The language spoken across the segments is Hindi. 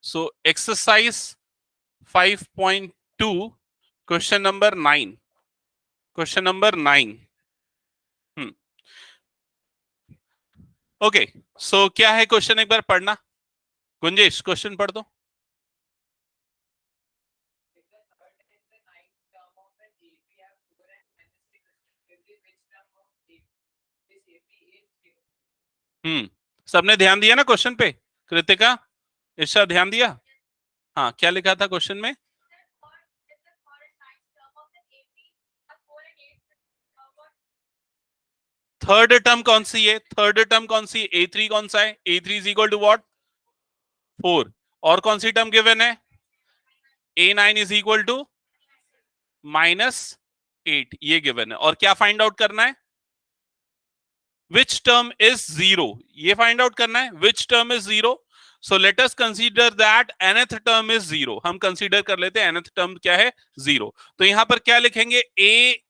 सो exercise 5.2 question number 9, question number 9। Okay, so क्या है क्वेश्चन, एक बार पढ़ना। गुंजेश क्वेश्चन पढ़ दो। सबने ध्यान दिया ना क्वेश्चन पे? कृतिका, ईर्षा, ध्यान दिया? हाँ, क्या लिखा था क्वेश्चन में? थर्ड टर्म कौन सी है? थर्ड टर्म कौन सी है? A3 कौन सा है? A3 is equal to what? 4। और कौन सी टर्म गिवन है? A9 इज इक्वल टू -8, ये गिवन है। और क्या फाइंड आउट करना है? विच टर्म इज जीरो, ये फाइंड आउट करना है। Which term is zero? So let us consider that nth term is zero. हम कंसीडर कर लेते हैं nth टर्म क्या है? जीरो। तो यहां पर क्या लिखेंगे?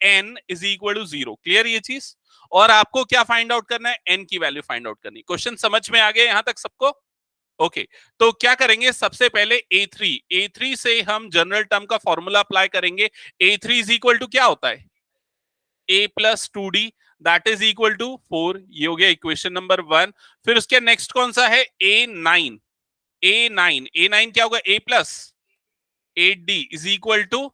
an is equal to zero. Clear ये चीज? और आपको क्या फाइंड आउट करना है? n की वैल्यू फाइंड आउट करनी। क्वेश्चन समझ में आ गया यहां तक सबको? ओके, तो क्या करेंगे? सबसे पहले A3 से हम जनरल टर्म का फॉर्मूला अप्लाई करेंगे। A3 इज इक्वल टू क्या होता है? A plus 2D that is equal to 4। ये हो गया इक्वेशन नंबर 1। फिर उसके नेक्स्ट कौन सा है? A9 क्या होगा? A plus 8D is equal to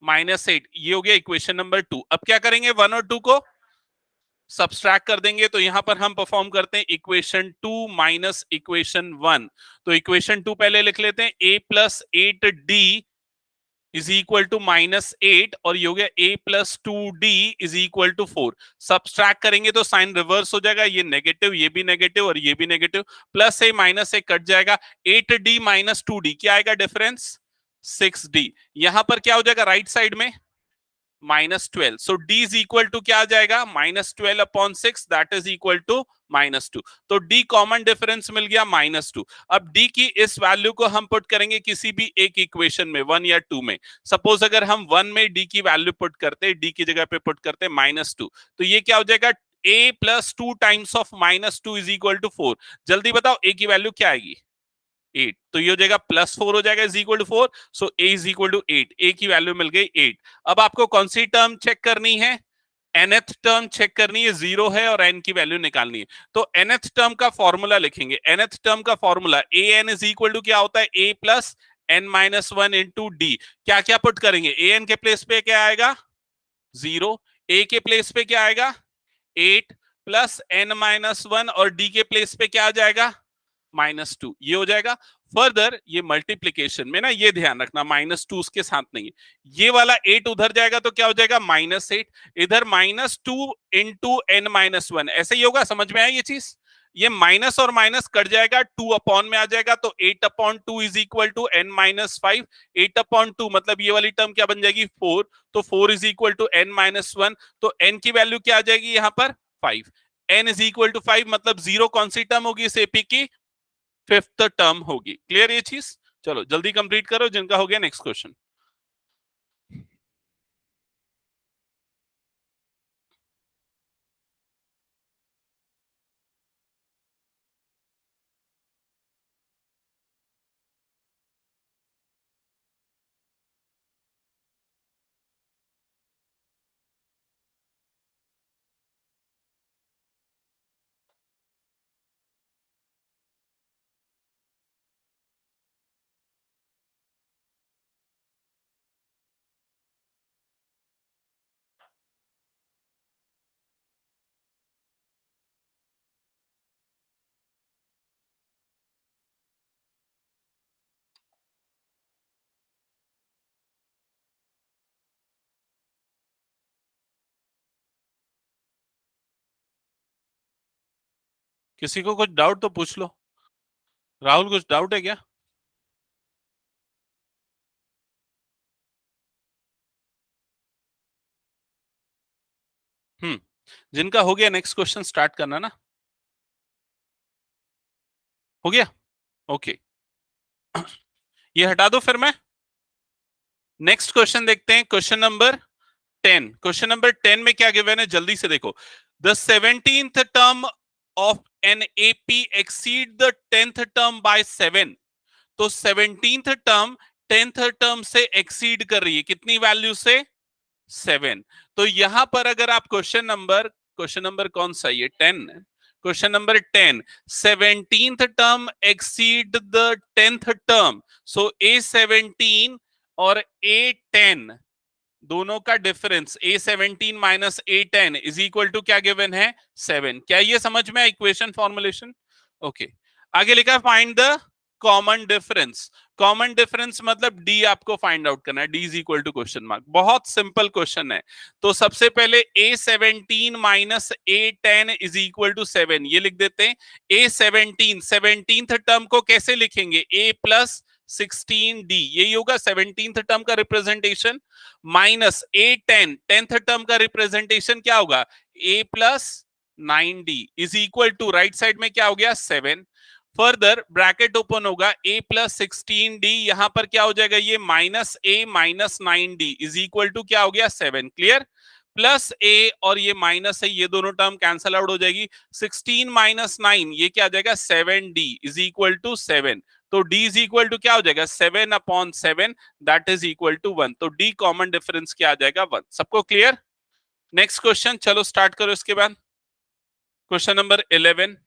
-8। ये हो गया इक्वेशन नंबर 2। अब क्या करेंगे? 1 और 2 को सब्सट्रैक्ट कर देंगे। तो यहां पर हम परफॉर्म करते हैं इक्वेशन 2 माइनस इक्वेशन 1। तो इक्वेशन 2 पहले लिख लेते हैं। A plus 8D is equal to -8 और ये हो गया A plus 2D is equal to 4। Subtract करेंगे तो साइन रिवर्स हो जाएगा, ये नेगेटिव, ये भी नेगेटिव और ये भी negative. Plus A minus A cut जाएगा। 8D माइनस 2D क्या आएगा डिफरेंस? 6D। यहां पर क्या हो जाएगा राइट साइड में? -12। सो D इज इक्वल टू क्या आ जाएगा? -12/6 दैट इज इक्वल टू -2। तो D कॉमन डिफरेंस मिल गया -2। अब D की इस वैल्यू को हम पुट करेंगे किसी भी एक इक्वेशन में, 1 या 2 में। सपोज अगर हम 1 में D की वैल्यू पुट करते, D की जगह पे पुट करते -2, तो ये क्या हो जाएगा? A plus 2 times of -2 is equal to 4। जल्दी बताओ A की वैल्यू क्या आएगी? 8। तो ये हो जाएगा +4 हो जाएगा is equal to 4। So A is equal to 8। A की वैल्यू मिल गई 8। अब आपको कौन सी टर्म चेक करनी है? nth टर्म चेक करनी है, जीरो है और n की वैल्यू निकालनी है। तो nth टर्म का फॉर्मूला लिखेंगे। nth टर्म का formula an is equal to क्या होता है? A plus n-1 into D. क्या क्या पुट करेंगे? an के प्लेस पे क्या आएगा? 0। A के प्लेस पे क्या आएगा? 8 प्लस n-1 और D के प्लेस पे क्या आ जाएगा? -2। ये हो जाएगा। फर्दर ये मल्टीप्लीकेशन में ना, ये ध्यान रखना, -2 उसके साथ नहीं है। ये वाला 8 उधर जाएगा तो क्या हो जाएगा? -8। इधर -2 इंटू n-1, ऐसे ही होगा। समझ में आया ये चीज? ये माइनस और माइनस कट जाएगा, 2 अपॉन में आ जाएगा। तो 8/2 इज इक्वल टू n-5। 8/2 मतलब ये वाली टर्म क्या बन जाएगी? 4। तो 4 इज इक्वल टू n-1। तो n की वैल्यू क्या आ जाएगी यहां पर? 5। n इज इक्वल टू 5 मतलब जीरो कौन सी टर्म होगी इस एपी की? फिफ्थ टर्म होगी। क्लियर ये चीज? चलो जल्दी कंप्लीट करो जिनका हो गया। Next question. किसी को कुछ डाउट तो पूछ लो। राहुल कुछ डाउट है क्या? जिनका हो गया नेक्स्ट क्वेश्चन स्टार्ट करना ना। हो गया? ओके, ये हटा दो फिर मैं नेक्स्ट क्वेश्चन देखते हैं। Question number 10। क्वेश्चन नंबर 10 में क्या गिवन है जल्दी से देखो। The 17th term of an AP exceed the 10th term by 7। तो 17th टर्म 10th टर्म से एक्सीड कर रही है, कितनी वैल्यू से? 7। तो यहां पर अगर आप क्वेश्चन नंबर कौन सा, ये 10, question number 10, 17th term exceed the 10th term, so A17 और A10 दोनों का difference A17 minus A10 is equal to क्या गिवन है? 7। क्या ये समझ में इक्वेशन फॉर्मुलेशन? ओके, आगे लिखा है find the common difference. Common difference मतलब डी आपको फाइंड आउट करना है, D is equal to question mark. बहुत सिंपल क्वेश्चन है। तो सबसे पहले A17 minus A10 is equal to 7 ये लिख देते हैं। A17 17th टर्म को कैसे लिखेंगे? A प्लस 16D, यही होगा 17th टर्म का representation, minus A10 10th term का रिप्रेजेंटेशन क्या होगा? A plus 9D is equal to right side में क्या हो गया? 7। फर्दर ब्रैकेट ओपन होगा, A प्लस 16D, यहां पर क्या हो जाएगा? ये minus A minus 9D is equal to क्या हो गया? 7। क्लियर? प्लस A और ये माइनस है, ये दोनों टर्म कैंसल आउट हो जाएगी। 16 माइनस 9 ये क्या आ जाएगा? 7D is equal to 7। तो D इज इक्वल टू क्या हो जाएगा? 7/7, दैट इज इक्वल टू 1। तो D कॉमन डिफरेंस क्या आ जाएगा? 1। सबको क्लियर? नेक्स्ट क्वेश्चन, चलो स्टार्ट करो इसके बाद। Question number 11।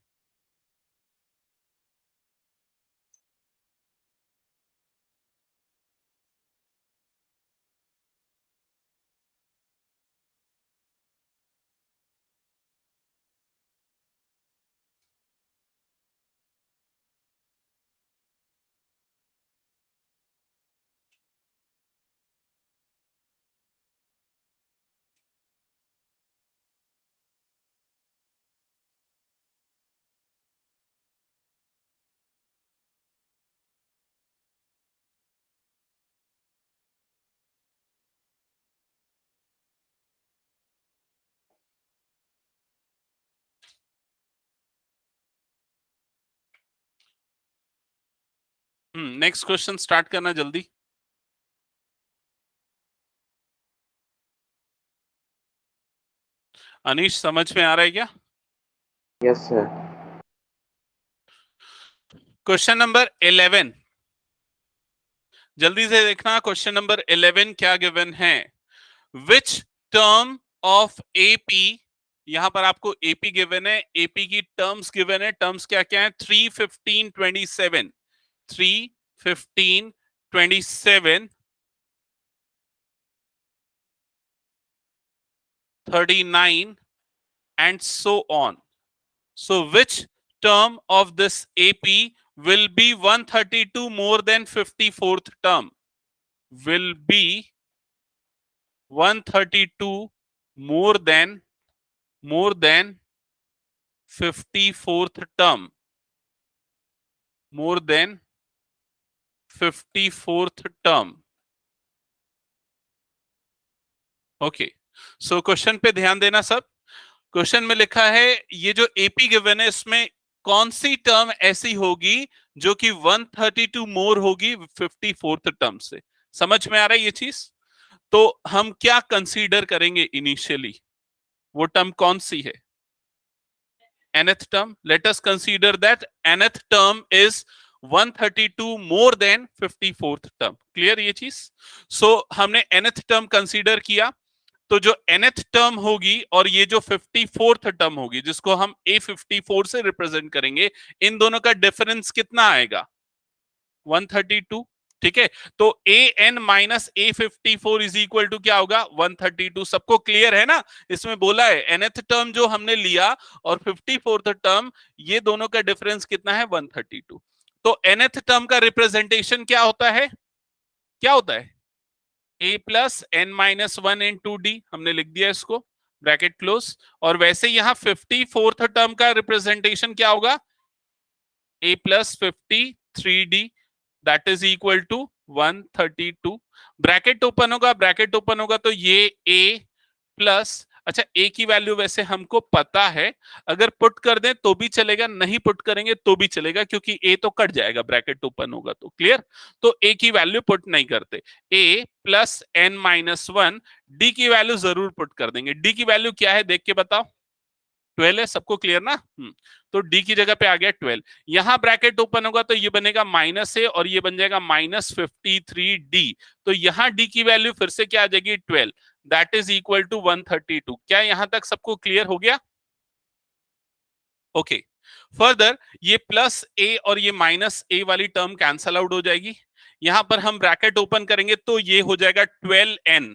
Next question start करना जल्दी। अनीश समझ में आ रहा है क्या? Yes sir. क्वेश्चन नंबर 11 जल्दी से देखना। क्वेश्चन नंबर 11 क्या गिवन है? विच टर्म ऑफ एपी, यहां पर आपको एपी गिवन है, एपी की टर्म्स गिवन है। टर्म्स क्या क्या है? 3, 15, 27, 3, 15, 27, 39 and so on. So which term of this AP will be 132 more than 54th term? Will be 132 more than 54th term, more than 54th term. Okay, so question पे ध्यान देना सब। क्वेश्चन में लिखा है ये जो एपी गिवन है इसमें कौन सी टर्म ऐसी होगी जो कि 132 मोर होगी 54th टर्म से। समझ में आ रहा है ये चीज? तो हम क्या कंसीडर करेंगे इनिशियली? वो टर्म कौन सी है? nth term. Let us consider that nth term is 132 more than 54th term. Clear ये चीज? सो हमने nth term कंसीडर किया, तो जो nth टर्म होगी और ये जो 54th टर्म होगी जिसको हम A54 से रिप्रेजेंट करेंगे, इन दोनों का डिफरेंस कितना आएगा? 132। ठीक है, तो an minus A54 is equal to क्या होगा? 132। सबको क्लियर है ना? इसमें बोला है nth टर्म जो हमने लिया और 54th टर्म, ये दोनों का डिफरेंस कितना है? 132। तो nth टर्म का रिप्रेजेंटेशन क्या होता है? क्या होता है? a plus N minus 1 in 2d, हमने लिख दिया इसको, ब्रैकेट क्लोज। और वैसे यहां 54th टर्म का रिप्रेजेंटेशन क्या होगा? a plus 53d, that is equal to 132। Bracket open होगा, ब्रैकेट ओपन होगा तो ये a प्लस, अच्छा a की वैल्यू वैसे हमको पता है, अगर पुट कर दें तो भी चलेगा, नहीं पुट करेंगे तो भी चलेगा, क्योंकि a तो कट जाएगा ब्रैकेट ओपन होगा तो। क्लियर? तो a की वैल्यू पुट नहीं करते। a plus N minus 1, D की वैल्यू जरूर पुट कर देंगे। डी की वैल्यू क्या है देख के बताओ। 12 है, सबको क्लियर ना? तो डी की जगह पे आ गया 12। यहां ब्रैकेट ओपन होगा तो ये बनेगा -a और ये बन जाएगा -53d। तो यहां डी की वैल्यू फिर से क्या आ जाएगी 12, दैट इज इक्वल टू 132। क्या यहां तक सबको क्लियर हो गया? ओके। फर्दर ये प्लस ए और ये माइनस ए वाली टर्म कैंसल आउट हो जाएगी। यहां पर हम ब्रैकेट ओपन करेंगे तो ये हो जाएगा 12n,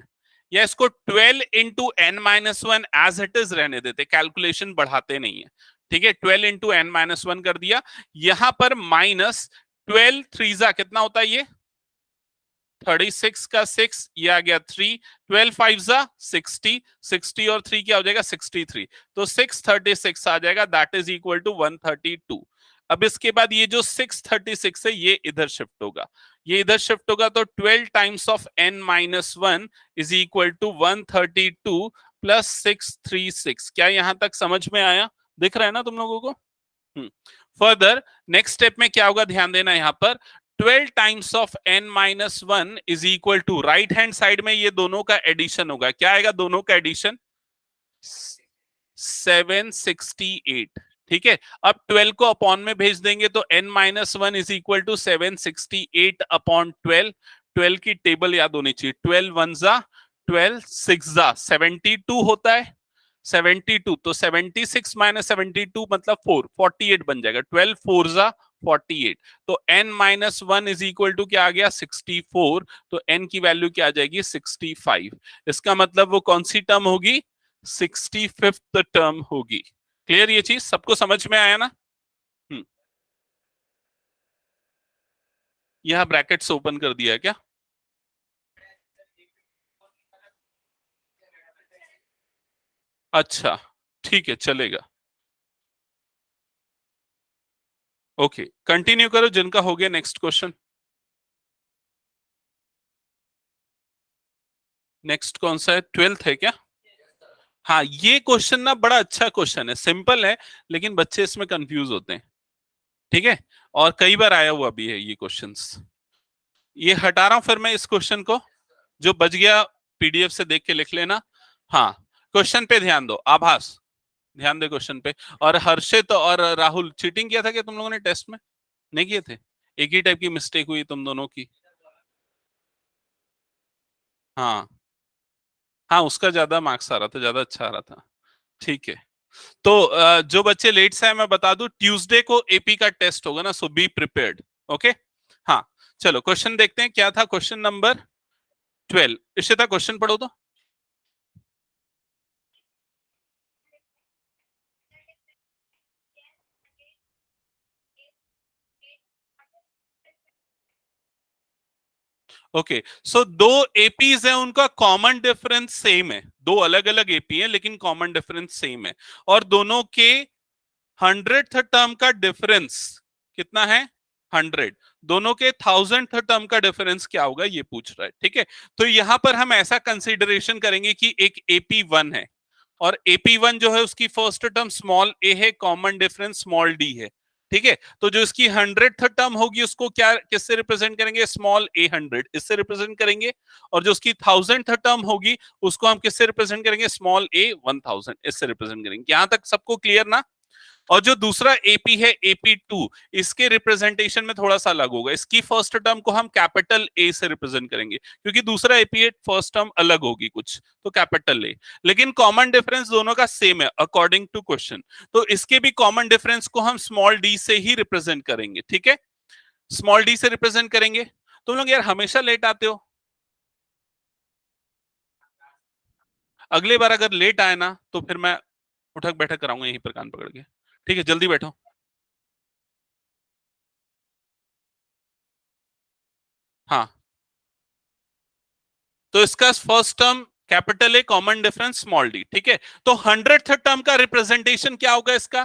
या इसको 12 into n minus one as it is रहने देते, कैलकुलेशन बढ़ाते नहीं है। ठीक है, 12 इंटू एन माइनस वन कर दिया। यहां पर -12 3 कितना होता है ये 36 का 6, ये आ गया 3, 12 5 60, 60 और 3 क्या हो जाएगा 63। तो 636 आ जाएगा, दैट इज इक्वल टू 132। अब इसके बाद ये जो 636 है ये इधर शिफ्ट होगा, ये इधर शिफ्ट होगा तो 12 times of n minus one is equal to 132 plus 636। क्या यहां तक समझ में आया? दिख रहा है ना तुम लोगों को? फर्दर नेक्स्ट स्टेप में क्या होगा, ध्यान देना यहां पर 12 times of n minus one is equal to, right hand side में ये दोनों का एडिशन होगा। क्या आएगा दोनों का एडिशन? 768। ठीक है, अब 12 को अपॉन में भेज देंगे तो n minus one is equal to 768 upon 12। 12 की टेबल याद होनी चाहिए, 12 वन जा 12, 6 जा 72 होता है, 72 तो 76 माइनस 72 मतलब 4, 48 बन जाएगा। 12 4 जा 48, तो n minus one is equal to क्या आ गया 64। तो n की वैल्यू क्या आ जाएगी 65। इसका मतलब वो कौन सी टर्म होगी? 65th टर्म होगी। क्लियर ये चीज सबको समझ में आया ना? यह ब्रैकेट्स ओपन कर दिया है क्या? अच्छा ठीक है, चलेगा। ओके, कंटिन्यू करो जिनका हो गया। नेक्स्ट क्वेश्चन, नेक्स्ट कौन सा है? 12th है क्या? हाँ, ये क्वेश्चन ना बड़ा अच्छा क्वेश्चन है, सिंपल है लेकिन बच्चे इसमें कंफ्यूज होते हैं। ठीक है, और कई बार आया हुआ भी है ये क्वेश्चंस। ये हटा रहा हूं फिर मैं इस क्वेश्चन को, जो बच गया पीडीएफ से देख के लिख लेना। हाँ, क्वेश्चन पे ध्यान दो। आभास, ध्यान दे क्वेश्चन पे। और हर्षित और राहुल, चीटिंग किया था क्या तुम लोगों ने टेस्ट में? नहीं किए थे? एक ही टाइप की मिस्टेक हुई तुम दोनों की। हाँ हाँ, उसका ज्यादा मार्क्स आ रहा था, ज्यादा अच्छा आ रहा था। ठीक है, तो जो बच्चे लेट से आए मैं बता दूं, ट्यूसडे को एपी का टेस्ट होगा ना, सो बी प्रिपेयर्ड। ओके, हाँ चलो क्वेश्चन देखते हैं। क्या था क्वेश्चन नंबर 12? इशिता क्वेश्चन पढ़ो तो। ओके, सो दो एपीज है, उनका कॉमन डिफरेंस सेम है। दो अलग अलग एपी है लेकिन कॉमन डिफरेंस सेम है, और दोनों के 100th टर्म का डिफरेंस कितना है 100। दोनों के 1000th टर्म का डिफरेंस क्या होगा ये पूछ रहा है। ठीक है, तो यहां पर हम ऐसा कंसीडरेशन करेंगे कि एक एपी वन है, और एपी वन जो है उसकी फर्स्ट टर्म स्मॉल ए है, कॉमन डिफरेंस स्मॉल डी है। ठीक है, तो जो इसकी 100th टर्म होगी उसको क्या किससे रिप्रेजेंट करेंगे? स्मॉल ए 100 इससे रिप्रेजेंट करेंगे। और जो उसकी 1000th टर्म होगी उसको हम किससे रिप्रेजेंट करेंगे? स्मॉल ए 1000 इससे रिप्रेजेंट करेंगे। यहां तक सबको क्लियर ना? और जो दूसरा एपी है एपी टू, इसके रिप्रेजेंटेशन में थोड़ा सा अलग होगा। इसकी फर्स्ट टर्म को हम कैपिटल ए से रिप्रेजेंट करेंगे, क्योंकि दूसरा एपी है फर्स्ट टर्म अलग होगी कुछ, तो कैपिटल ए। लेकिन कॉमन डिफरेंस दोनों का सेम है अकॉर्डिंग टू क्वेश्चन, तो इसके भी कॉमन डिफरेंस को हम स्मॉल डी से ही रिप्रेजेंट करेंगे। ठीक है, स्मॉल डी से रिप्रेजेंट करेंगे। तुम लोग यार हमेशा लेट आते हो, अगली बार अगर लेट आए ना तो फिर मैं उठक बैठक कराऊंगा यहीं पर कान पकड़ के। ठीक है, जल्दी बैठो। हाँ, तो इसका first term capital A, common difference small D. ठीक है, तो 100th टर्म का रिप्रेजेंटेशन क्या होगा इसका?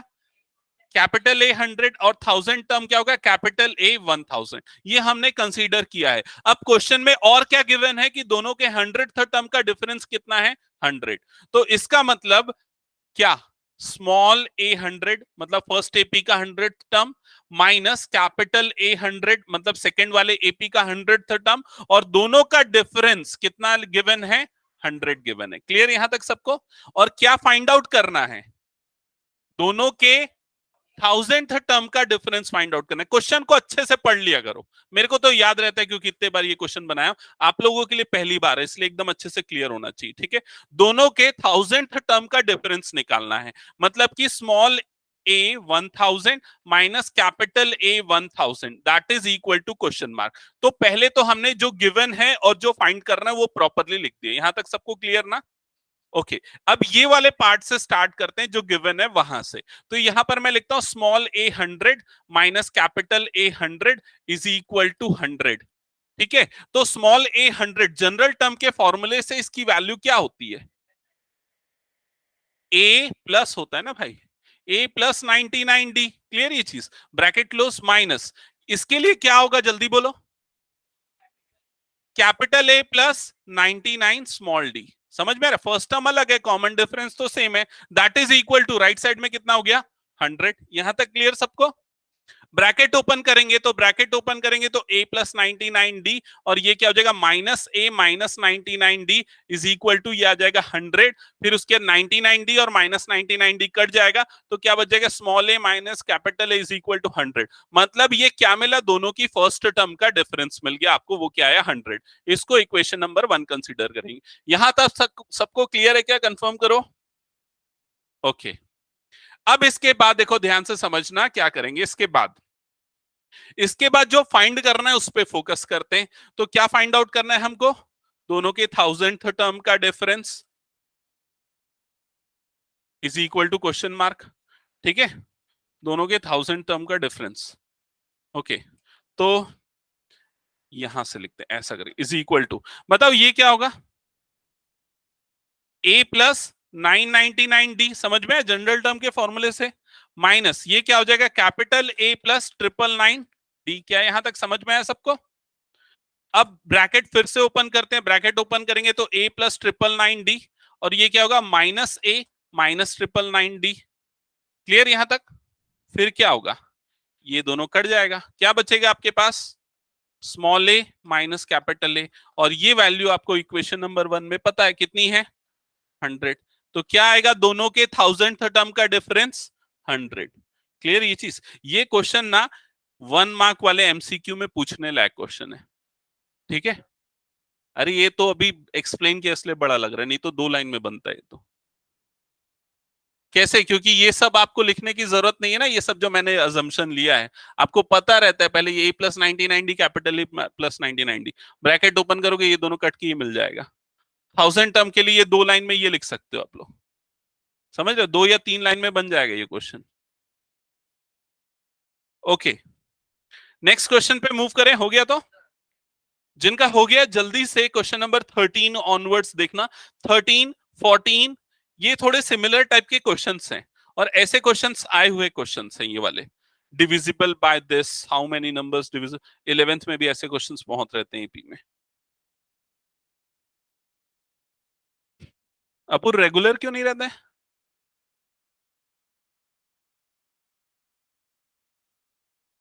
कैपिटल ए 100, और 1000 टर्म क्या होगा? Capital A 1000। ये हमने कंसीडर किया है। अब क्वेश्चन में और क्या गिवन है कि दोनों के 100th टर्म का डिफरेंस कितना है? 100। तो इसका मतलब क्या? स्मॉल ए 100 मतलब फर्स्ट एपी का 100th term, minus capital A 100 मतलब सेकेंड वाले एपी का 100th टर्म, और दोनों का डिफरेंस कितना गिवन है? 100 गिवन है। क्लियर यहां तक सबको? और क्या फाइंड आउट करना है? दोनों के 1000th टर्म का डिफरेंस फाइंड आउट करना है। क्वेश्चन को अच्छे से पढ़ लिया करो, मेरे को तो याद रहता है क्योंकि इतने बार ये क्वेश्चन बनाया, आप लोगों के लिए पहली बार है इसलिए एकदम अच्छे से क्लियर होना चाहिए। ठीक है, दोनों के 1000th टर्म का डिफरेंस निकालना है, मतलब कि small a 1000 minus capital A 1000 that is equal to question mark. तो पहले तो हमने जो गिवन है और जो फाइंड करना है वो प्रॉपरली लिख दिया। यहां तक सबको क्लियर ना? ओके अब ये वाले पार्ट से स्टार्ट करते हैं जो गिवन है वहां से। तो यहां पर मैं लिखता हूं small a 100 minus capital A 100 is equal to 100। ठीक है, तो स्मॉल a 100 जनरल टर्म के फॉर्मूले से इसकी वैल्यू क्या होती है? a प्लस होता है ना भाई, a प्लस 99d। क्लियर ये चीज? ब्रैकेट क्लोज माइनस, इसके लिए क्या होगा जल्दी बोलो? Capital A plus 99 small D. समझ में आ रहा? फर्स्ट टर्म अलग है, कॉमन डिफरेंस तो सेम है, that is equal to right side में कितना हो गया? 100। यहां तक क्लियर सबको? ब्रैकेट ओपन करेंगे तो a प्लस 99d और ये क्या हो जाएगा? Minus a minus 99d is equal to ये आ जाएगा 100। फिर उसके 99d और माइनस 99d कट जाएगा तो क्या बच जाएगा? Small a minus capital A is equal to 100। मतलब ये क्या मिला? दोनों की फर्स्ट टर्म का डिफरेंस मिल गया आपको, वो क्या है? 100। इसको इक्वेशन नंबर 1 कंसिडर करेंगे। यहां तक सबको क्लियर है क्या? कंफर्म करो। ओके अब इसके बाद देखो ध्यान से समझना क्या करेंगे इसके बाद जो फाइंड करना है उस पर फोकस करते हैं। तो क्या फाइंड आउट करना है हमको? दोनों के 1000th टर्म का difference is equal to question mark. ठीक है, दोनों के 1000 टर्म का डिफरेंस। ओके तो यहां से लिखते हैं ऐसा करें, इज इक्वल टू, बताओ ये क्या होगा? a प्लस 999d, समझ में? जनरल टर्म के फॉर्मूले से माइनस ये क्या हो जाएगा? Capital A plus 999d। क्या यहां तक समझ में आया सबको? अब ब्रैकेट फिर से ओपन करते हैं, ब्रैकेट ओपन करेंगे तो a प्लस 999d और ये क्या होगा? Minus a minus 999d। Clear यहां तक? फिर क्या होगा? ये दोनों कट जाएगा, क्या बचेगा आपके पास? Small a minus capital A और ये वैल्यू आपको इक्वेशन नंबर 1 में पता है कितनी है? 100। तो क्या आएगा? दोनों के 1000th टर्म का डिफरेंस 100। क्लियर ये चीज? ये क्वेश्चन ना 1 मार्क वाले एमसीक्यू में पूछने लायक क्वेश्चन है। ठीक है, अरे ये तो अभी एक्सप्लेन किया इसलिए बड़ा लग रहा है, नहीं तो 2 लाइन में बनता है। तो कैसे? क्योंकि ये सब आपको लिखने की जरूरत नहीं है ना, ये सब जो मैंने अजम्पशन लिया है आपको पता रहता है। पहले ये a plus 99d capital A plus 99d, bracket open करोगे ये दोनों कट के ये मिल जाएगा। 1000 टर्म के लिए 2 लाइन में ये लिख सकते हो आप लोग, समझ रहे हो? 2 या 3 लाइन में बन जाएगा ये क्वेश्चन। ओके नेक्स्ट क्वेश्चन पे मूव करें। हो गया? तो जिनका हो गया जल्दी से क्वेश्चन नंबर 13 ऑनवर्ड्स देखना। 13 14 ये थोड़े सिमिलर टाइप के क्वेश्चंस हैं और ऐसे क्वेश्चंस आए हुए क्वेश्चंस हैं ये वाले। Divisible by this, how many numbers divisible. 11th में भी ऐसे क्वेश्चंस बहुत रहते हैं एपी में। अपुर रेगुलर क्यों नहीं रहता है?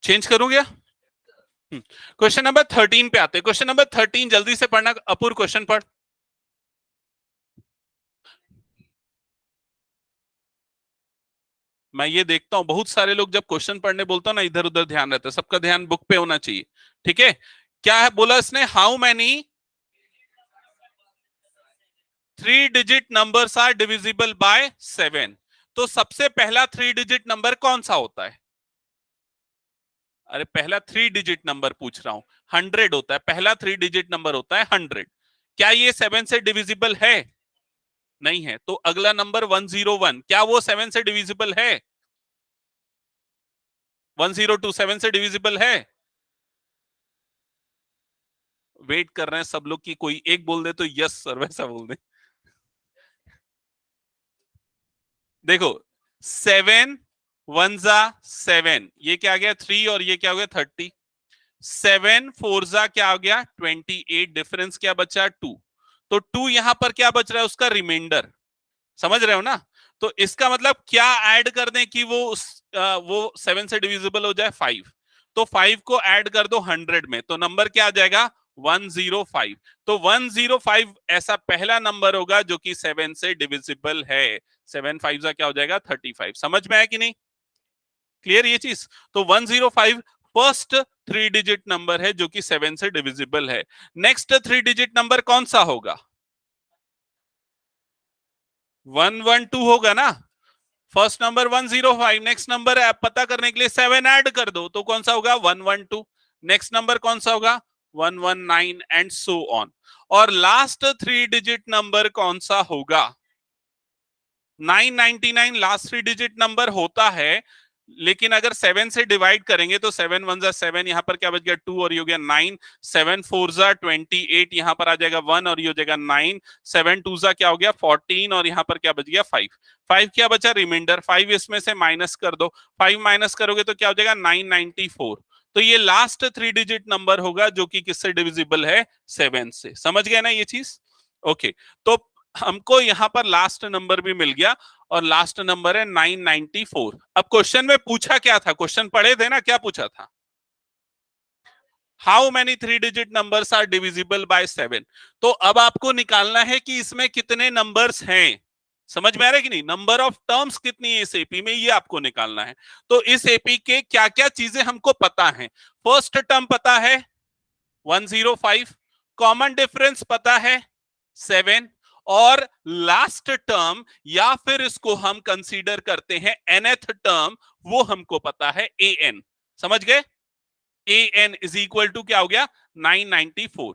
चेंज करूं क्या? क्वेश्चन नंबर 13 पे आते हैं। क्वेश्चन नंबर 13 जल्दी से पढ़ना। अपुर क्वेश्चन पढ़। मैं ये देखता हूं बहुत सारे लोग जब क्वेश्चन पढ़ने बोलता हूं ना इधर उधर ध्यान रहता है, सबका ध्यान बुक पे होना चाहिए। ठीक है, क्या है बोला इसने? How many 3 digit numbers are divisible by 7। तो सबसे पहला 3 डिजिट नंबर कौन सा होता है? अरे पहला 3 डिजिट नंबर पूछ रहा हूं, 100 होता है पहला 3 डिजिट नंबर होता है 100। क्या ये 7 से डिविजिबल है? नहीं है। तो अगला नंबर 101, क्या वो 7 से डिविजिबल है? 102 7 से डिविजिबल है? वेट कर रहे हैं सब लोग कि कोई एक बोल दे तो यस सर वैसा बोल दे। देखो 7 1 जा 7, ये क्या आ गया 3 और ये क्या हो गया 30। 7 4 जा क्या हो गया 28, डिफरेंस क्या बचा 2। तो 2 यहां पर क्या बच रहा है? उसका रिमाइंडर। समझ रहे हो ना? तो इसका मतलब क्या ऐड कर दें कि वो 7 से डिविजिबल हो जाए 5। तो 5 को ऐड कर दो 100 में तो नंबर क्या आ जाएगा 105। तो 105 ऐसा पहला नंबर होगा जो कि 7 से डिविजिबल है। 7 5 का क्या हो जाएगा 35। समझ में आया कि नहीं? क्लियर ये चीज? तो 105 फर्स्ट 3 डिजिट नंबर है जो कि 7 से डिविजिबल है। नेक्स्ट 3 डिजिट नंबर कौन सा होगा? 112 होगा ना। फर्स्ट नंबर 105, नेक्स्ट नंबर पता करने के लिए 7 ऐड कर दो तो कौन सा होगा 112। नेक्स्ट नंबर कौन सा होगा 119 एंड सो ऑन। और लास्ट 3 डिजिट नंबर कौन सा होगा? 999 लास्ट 3 डिजिट नंबर होता है, लेकिन अगर 7 से डिवाइड करेंगे तो 7 1 7, यहां पर क्या बच गया 2 और ये हो गया 9। 7 4 28, यहां पर आ जाएगा 1 और ये हो जाएगा 9। 7 2 क्या हो गया 14 और यहां पर क्या बच गया 5। 5 क्या बचा रिमाइंडर, 5 इसमें से माइनस कर दो। 5 माइनस करोगे तो क्या हो जाएगा 994। तो ये लास्ट 3 डिजिट नंबर होगा जो कि किससे डिविजिबल है 7 से। समझ गए ना ये चीज? ओके, तो हमको यहां पर लास्ट नंबर भी मिल गया और लास्ट नंबर है 994। अब क्वेश्चन में पूछा क्या था, क्वेश्चन पढ़े थे ना, क्या पूछा था? How many 3 digit numbers are divisible by 7। तो अब आपको निकालना है कि इसमें कितने नंबर्स हैं। समझ में आ रहा है कि नहीं? नंबर ऑफ टर्म्स कितनी है इस एपी में, ये आपको निकालना है। तो इस एपी के क्या क्या चीजें हमको पता है। फर्स्ट टर्म पता है 105, कॉमन डिफरेंस पता है 7, और लास्ट टर्म या फिर इसको हम कंसीडर करते हैं nth टर्म, वो हमको पता है an। समझ गए? an इज इक्वल टू क्या हो गया 994।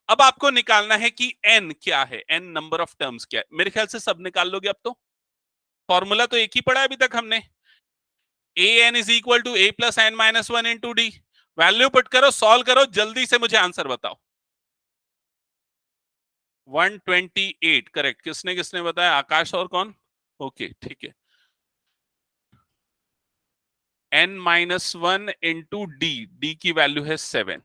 अब आपको निकालना है कि n क्या है, n नंबर ऑफ टर्म्स क्या है। मेरे ख्याल से सब निकाल लोगे अब तो। फॉर्मूला तो एक ही पढ़ा है अभी तक हमने, an is equal to a plus N minus one into D. Value put करो, सॉल्व करो, जल्दी से मुझे आंसर बताओ। 128 करेक्ट। किसने किसने बताया? आकाश और कौन? ओके ठीक है। n minus one into D, D की वैल्यू है 7।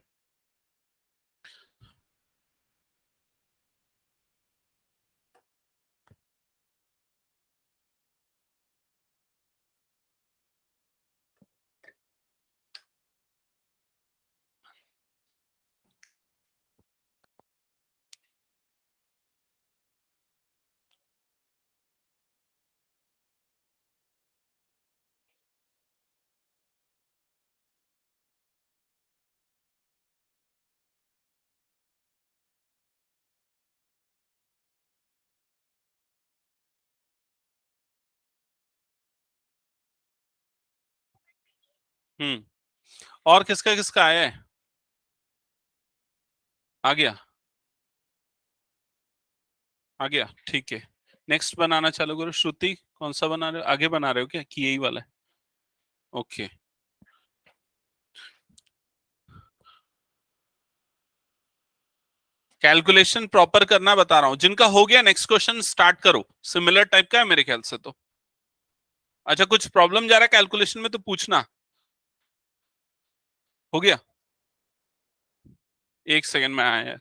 और किसका किसका आया है? आ गया, आ गया ठीक है। नेक्स्ट बनाना चालू करो। श्रुति कौन सा बना रहे हो, आगे बना रहे हो क्या कि यही वाला है? ओके, कैलकुलेशन प्रॉपर करना बता रहा हूं। जिनका हो गया नेक्स्ट क्वेश्चन स्टार्ट करो। सिमिलर टाइप का है मेरे ख्याल से तो। अच्छा, कुछ प्रॉब्लम जा रहा है कैलकुलेशन में तो पूछना। हो गया? एक सेकंड में आया है।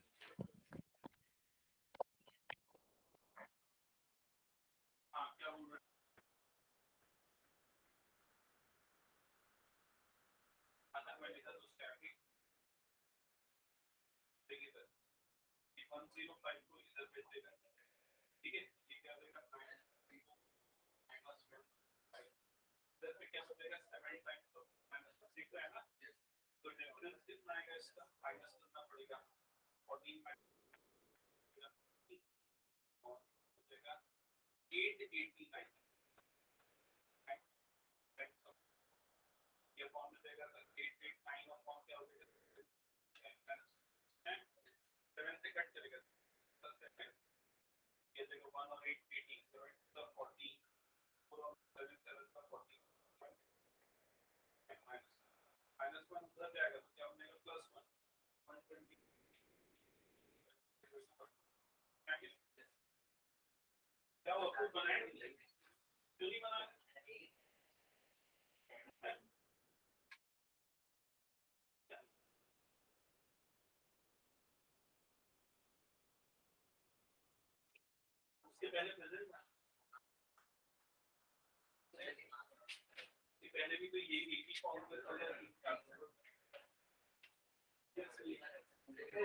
60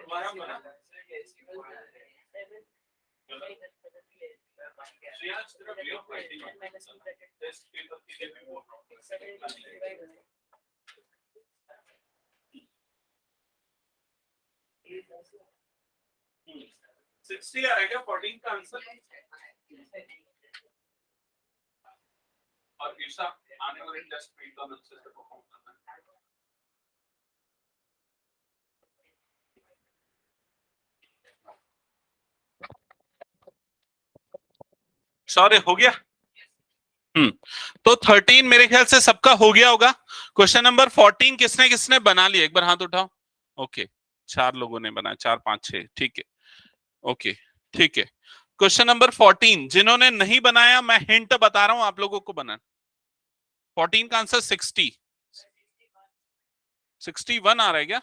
आ रहेगा 14 का आंसर। और ईशा आने वाले टेस्ट में एकदम अच्छे से परफॉर्म करना है। सॉरी, हो गया। तो 13 मेरे ख्याल से सबका हो गया होगा। क्वेश्चन नंबर 14 किसने किसने बना लिया, एक बार हाथ उठाओ। ओके, 4 लोगों ने बनाया, 4 5 6, ठीक है। ओके, ठीक है। क्वेश्चन नंबर 14 जिन्होंने नहीं बनाया, मैं हिंट बता रहा हूं आप लोगों को बनाना। 14 का आंसर 61 आ रहा है क्या?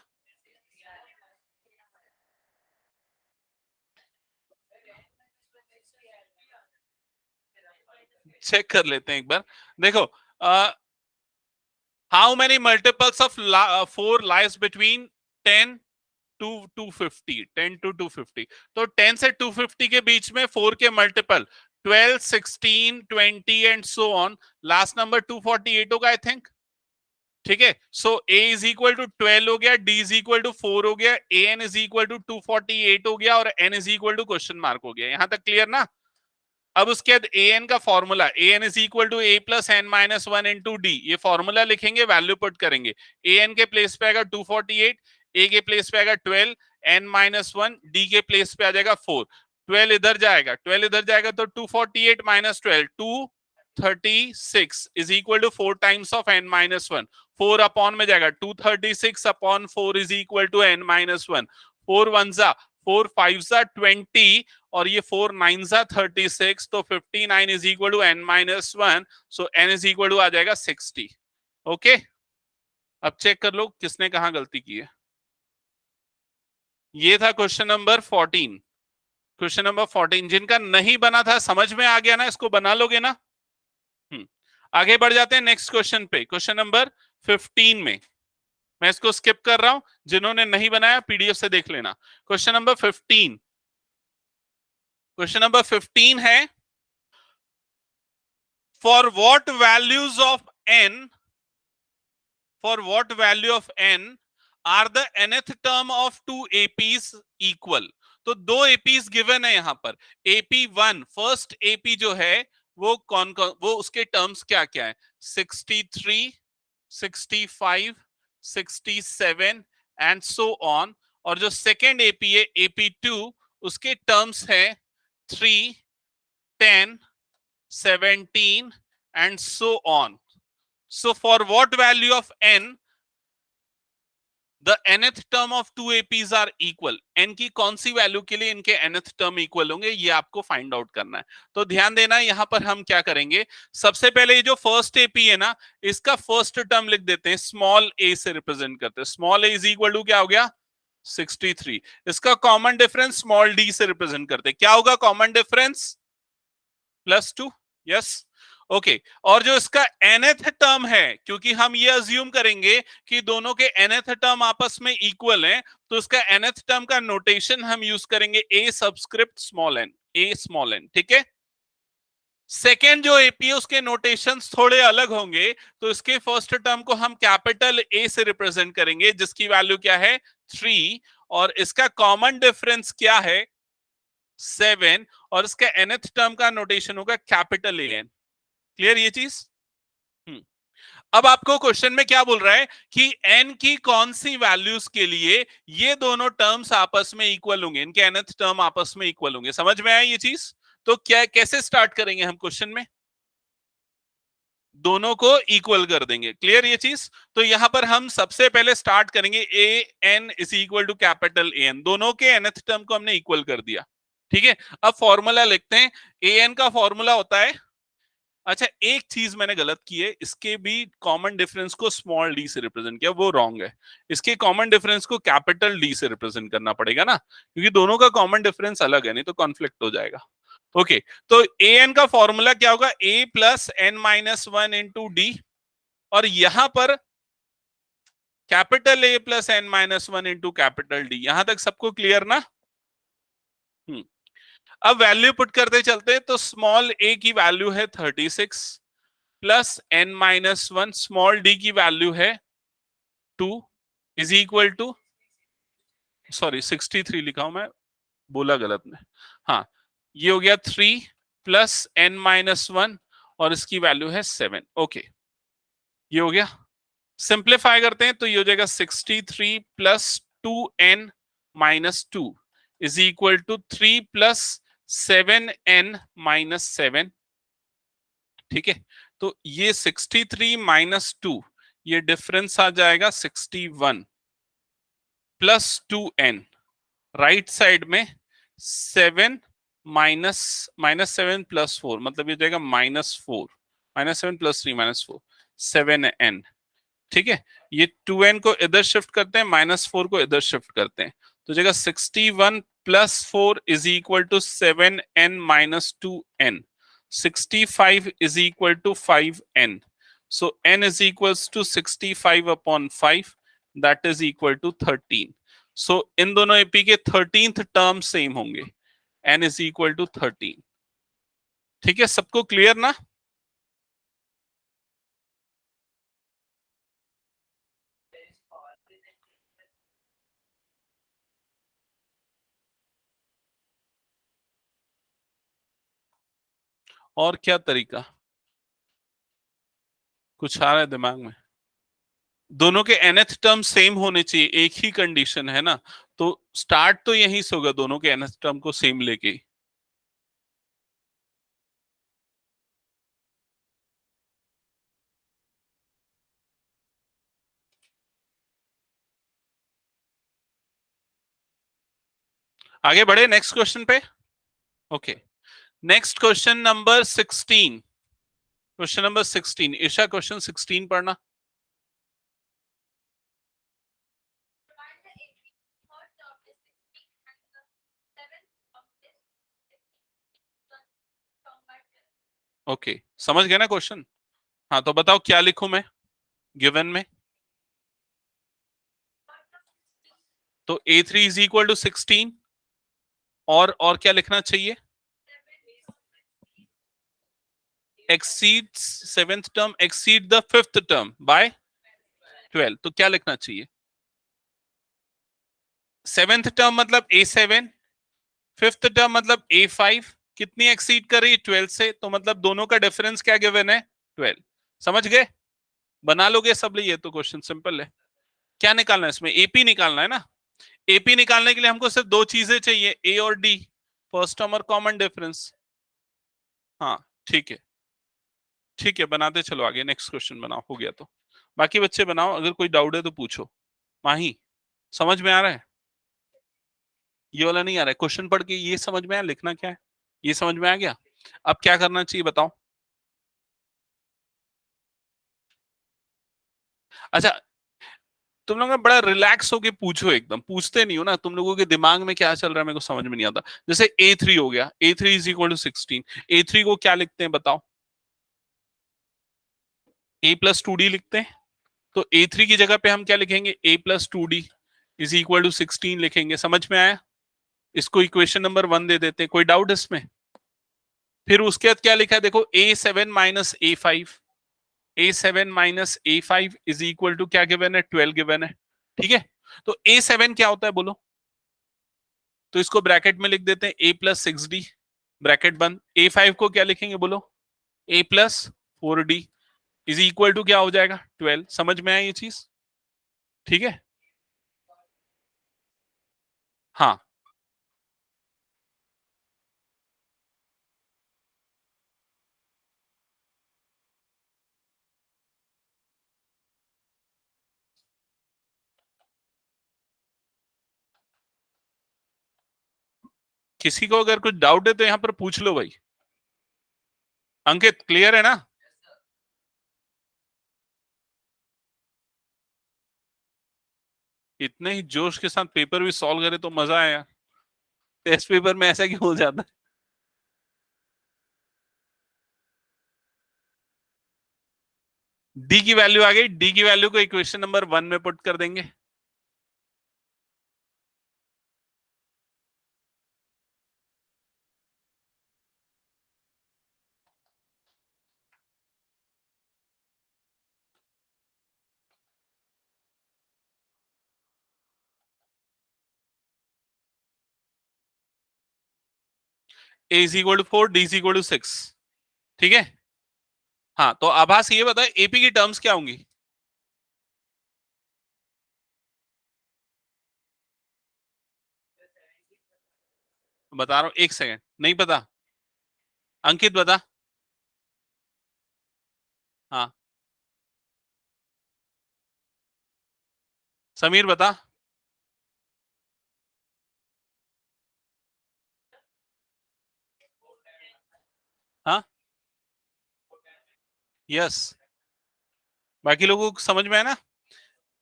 चेक कर लेते हैं एक बार। देखो, how many multiples of 4 lies between 10 to 250, 10 to 250। तो 10 से 250 के बीच में 4 के multiple 12, 16, 20 and so on. Last number 248 होगा आई थिंक। ठीक है, सो a इज इक्वल टू 12 हो गया, d इज इक्वल टू 4 हो गया, an इज इक्वल टू 248 हो गया और n is equal to question mark हो गया। यहां तक क्लियर ना? अब उसके बाद an का formula, an is equal to a plus n minus 1 into D. ये फॉर्मूला लिखेंगे, वैल्यू पुट करेंगे। an के प्लेस पे आएगा 248, a के प्लेस पे आएगा 12, n माइनस 1, d के प्लेस पे आ जाएगा 4। 12 इधर जाएगा, 12 इधर जाएगा तो 248 minus 12 236 is equal to 4 times of n minus 1। 4 upon में जाएगा, 236 upon 4 is equal to n minus 1। 4 1 जा 4 5 जा 20 और ये 4 9 जा 36, तो 59 is equal to n minus 1। So n is equal to आ जाएगा 60। ओके, अब चेक कर लो किसने कहां गलती की है। ये था क्वेश्चन नंबर 14। क्वेश्चन नंबर 14 जिनका नहीं बना था, समझ में आ गया ना? इसको बना लोगे ना? आगे बढ़ जाते हैं नेक्स्ट क्वेश्चन पे। क्वेश्चन नंबर 15 में मैं इसको स्किप कर रहा हूं, जिन्होंने नहीं बनाया पीडीएफ से देख लेना। क्वेश्चन नंबर 15, क्वेश्चन नंबर 15 है, for what values of n, for what value of n are the nth term of two APs equal. तो दो एपीज गिवन है यहां पर। AP1 फर्स्ट एपी जो है वो कौन कौन, वो उसके टर्म्स क्या क्या है? 63, 65, 67 एंड सो ऑन। और जो सेकेंड एपी है AP2, उसके टर्म्स है 3, 10, 17 and so on. So for what value of n the nth term of two APs are equal? n की कौन सी वैल्यू के लिए इनके nth टर्म इक्वल होंगे, ये आपको फाइंड आउट करना है। तो ध्यान देना, यहां पर हम क्या करेंगे, सबसे पहले ये जो फर्स्ट एपी है ना, इसका फर्स्ट टर्म लिख देते हैं, स्मॉल a से रिप्रेजेंट करते हैं। Small a is equal to क्या हो गया? 63। इसका कॉमन डिफरेंस स्मॉल d से रिप्रेजेंट करते हैं। क्या होगा कॉमन डिफरेंस? +2। Yes, okay. और जो इसका nth टर्म है, क्योंकि हम ये अज्यूम करेंगे कि दोनों के nth टर्म आपस में इक्वल हैं, तो इसका nth टर्म का नोटेशन हम यूज करेंगे a subscript small n, a small n। ठीक है। सेकेंड जो एपी है उसके नोटेशंस थोड़े अलग होंगे, तो इसके फर्स्ट टर्म को हम कैपिटल ए से रिप्रेजेंट करेंगे, जिसकी वैल्यू क्या है? 3। और इसका कॉमन डिफरेंस क्या है? 7। और इसका nth टर्म का नोटेशन होगा कैपिटल ए एन। क्लियर ये चीज? अब आपको क्वेश्चन में क्या बोल रहा है कि n की कौन सी वैल्यूज के लिए ये दोनों टर्म्स आपस में इक्वल होंगे, इनके nth टर्म आपस में इक्वल होंगे। समझ में आया ये चीज? तो क्या, कैसे स्टार्ट करेंगे हम क्वेश्चन में? दोनों को इक्वल कर देंगे। क्लियर ये चीज? तो यहां पर हम सबसे पहले स्टार्ट करेंगे A N is equal to capital A N, दोनों के nth टर्म को हमने इक्वल कर दिया। ठीक है, अब फॉर्मूला लिखते हैं। ए एन का फॉर्मूला होता है, अच्छा एक चीज मैंने गलत की है, इसके भी कॉमन डिफरेंस को स्मॉल डी से रिप्रेजेंट किया, वो रॉन्ग है। इसके कॉमन डिफरेंस को कैपिटल डी से रिप्रेजेंट करना पड़ेगा ना, क्योंकि दोनों का कॉमन डिफरेंस अलग है, नहीं तो कॉन्फ्लिक्ट हो जाएगा। ओके, तो ए एन का फॉर्मूला क्या होगा? A plus N minus 1 into D. और यहां पर capital A plus N minus one into capital D. यहां तक सबको क्लियर ना? अब वैल्यू पुट करते चलते हैं। तो स्मॉल ए की वैल्यू है 36 plus N minus one, small D की वैल्यू है 2 इज इक्वल टू, सॉरी 63 लिखा हूं मैं, बोला गलत में। हाँ, ये हो गया 3 प्लस एन माइनस वन और इसकी वैल्यू है 7। ओके, ये हो गया। सिंप्लीफाई करते हैं तो ये हो जाएगा 63 plus 2n minus 2 is equal to 3 plus 7n minus 7। ठीक है, तो ये 63 माइनस 2, ये डिफरेंस आ जाएगा 61 प्लस 2n। राइट साइड में 7 माइनस 7 प्लस 4, मतलब ये जाएगा -4, -7 प्लस 3 -4, 7n। ठीक है, ये 2n को इधर शिफ्ट करते हैं, -4 को इधर शिफ्ट करते हैं, तो जाएगा 61 plus 4 is equal to 7n minus 2n। 65 is equal to 5n। So n is equals to 65 upon 5, that is equal to 13। So इन दोनों एपी के 13th टर्म सेम होंगे, n इज इक्वल टू 13। ठीक है, सबको क्लियर ना? और क्या तरीका कुछ आ रहा है दिमाग में? दोनों के nth टर्म सेम होने चाहिए, एक ही कंडीशन है ना, तो स्टार्ट तो यहीं से होगा, दोनों के nth टर्म को सेम लेके। आगे बढ़े नेक्स्ट क्वेश्चन पे। Okay, next question number 16। Question number 16, Isha question 16 पढ़ना। ओके, समझ गए ना क्वेश्चन? हाँ, तो बताओ क्या लिखूं मैं गिवन में। तो a3 इज इक्वल टू 16, और क्या लिखना चाहिए? exceeds seventh term exceed the fifth term by 12, तो क्या लिखना चाहिए? सेवेंथ टर्म मतलब a7, फिफ्थ टर्म मतलब a5। कितनी एक्सीड कर रही है? 12 से, तो मतलब दोनों का डिफरेंस क्या गिवन है? 12। समझ गए? बना लोगे सब लिए? तो क्वेश्चन सिंपल है। क्या निकालना है इसमें? एपी निकालना है ना। एपी निकालने के लिए हमको सिर्फ दो चीजें चाहिए, ए और डी, फर्स्ट टर्म और कॉमन डिफरेंस। हाँ, ठीक है, ठीक है, बनाते चलो आगे। नेक्स्ट क्वेश्चन बनाओ, हो गया तो। बाकी बच्चे बनाओ, अगर कोई डाउट है तो पूछो। माही, समझ में आ रहा है? ये वाला नहीं आ रहा है? क्वेश्चन पढ़ के ये समझ में आया लिखना क्या है, ये समझ में आ गया? अब क्या करना चाहिए बताओ? अच्छा, तुम लोग ना बड़ा रिलैक्स होके पूछो, एकदम पूछते नहीं हो ना, तुम लोगों के दिमाग में क्या चल रहा है मेरे को समझ में नहीं आता। जैसे a3 हो गया, a3 is equal to 16, a3 को क्या लिखते हैं बताओ? a प्लस 2d लिखते हैं। तो a3 की जगह पे हम क्या लिखेंगे? a plus 2d is equal to 16 लिखेंगे। समझ में आया? इसको इक्वेशन नंबर 1 दे देते हैं। कोई डाउट इसमें? फिर उसके बाद क्या लिखा है देखो, a7 minus a5, a7 minus a5 is equal to क्या गिवन है? 12 गिवन है। ठीक है, तो a7 क्या होता है बोलो? तो इसको ब्रैकेट में लिख देते हैं a प्लस 6d, ब्रैकेट बंद। a5 को क्या लिखेंगे बोलो? a plus 4d is equal to क्या हो जाएगा? 12। समझ में आया ये चीज? ठीक है, हाँ। किसी को अगर कुछ डाउट है तो यहां पर पूछ लो भाई। अंकित, क्लियर है ना? इतने ही जोश के साथ पेपर भी सॉल्व करे तो मजा आया। टेस्ट पेपर में ऐसा क्यों हो जाता है? डी की वैल्यू आ गई, डी की वैल्यू को इक्वेशन नंबर 1 में पुट कर देंगे। A is equal to 4, D is equal to 6। ठीक है। हाँ, तो आभास ये बता एपी की टर्म्स क्या होंगी? बता रहा हूं, एक सेकंड, नहीं पता। अंकित बता। हाँ, समीर बता। हाँ, यस। बाकी लोगों को समझ में है ना?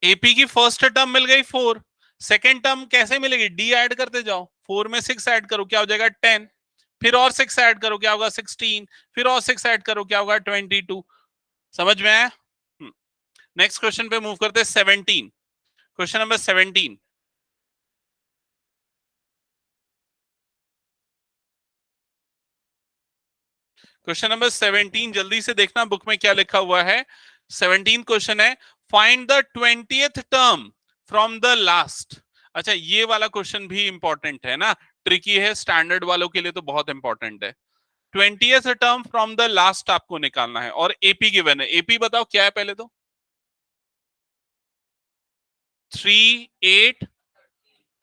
एपी की फर्स्ट टर्म मिल गई 4, सेकेंड टर्म कैसे मिलेगी? डी ऐड करते जाओ, 4 में 6 ऐड करो क्या हो जाएगा 10, फिर और 6 ऐड करो क्या होगा 16, फिर और 6 ऐड करो क्या होगा 22। समझ में आया? नेक्स्ट क्वेश्चन पे मूव करते हैं, 17, क्वेश्चन नंबर 17। क्वेश्चन नंबर 17 जल्दी से देखना बुक में क्या लिखा हुआ है। 17 क्वेश्चन है, find the 20th term from the last. अच्छा, ये वाला क्वेश्चन भी इंपॉर्टेंट है ना, ट्रिकी है, स्टैंडर्ड वालों के लिए तो बहुत इंपॉर्टेंट है। 20th term from the last आपको निकालना है और एपी गिवन है। एपी बताओ क्या है पहले तो? 3, 8,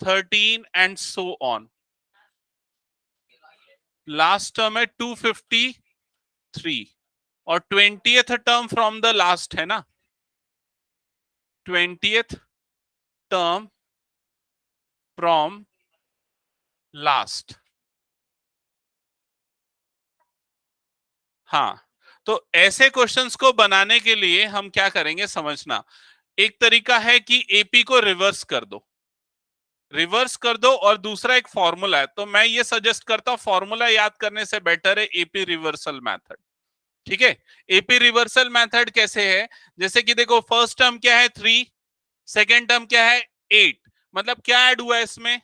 13 and so on. Last term है 253 और 20th term from the last है ना, 20th टर्म फ्रॉम लास्ट। हाँ, तो ऐसे क्वेश्चंस को बनाने के लिए हम क्या करेंगे समझना। एक तरीका है कि एपी को रिवर्स कर दो, रिवर्स कर दो, और दूसरा एक फॉर्मूला है, तो मैं ये सजेस्ट करता हूं फॉर्मूला याद करने से बेटर है एपी रिवर्सल मेथड। ठीक है। एपी रिवर्सल मेथड कैसे है? जैसे कि देखो, फर्स्ट टर्म क्या है 3, सेकेंड टर्म क्या है 8, मतलब क्या ऐड हुआ है इसमें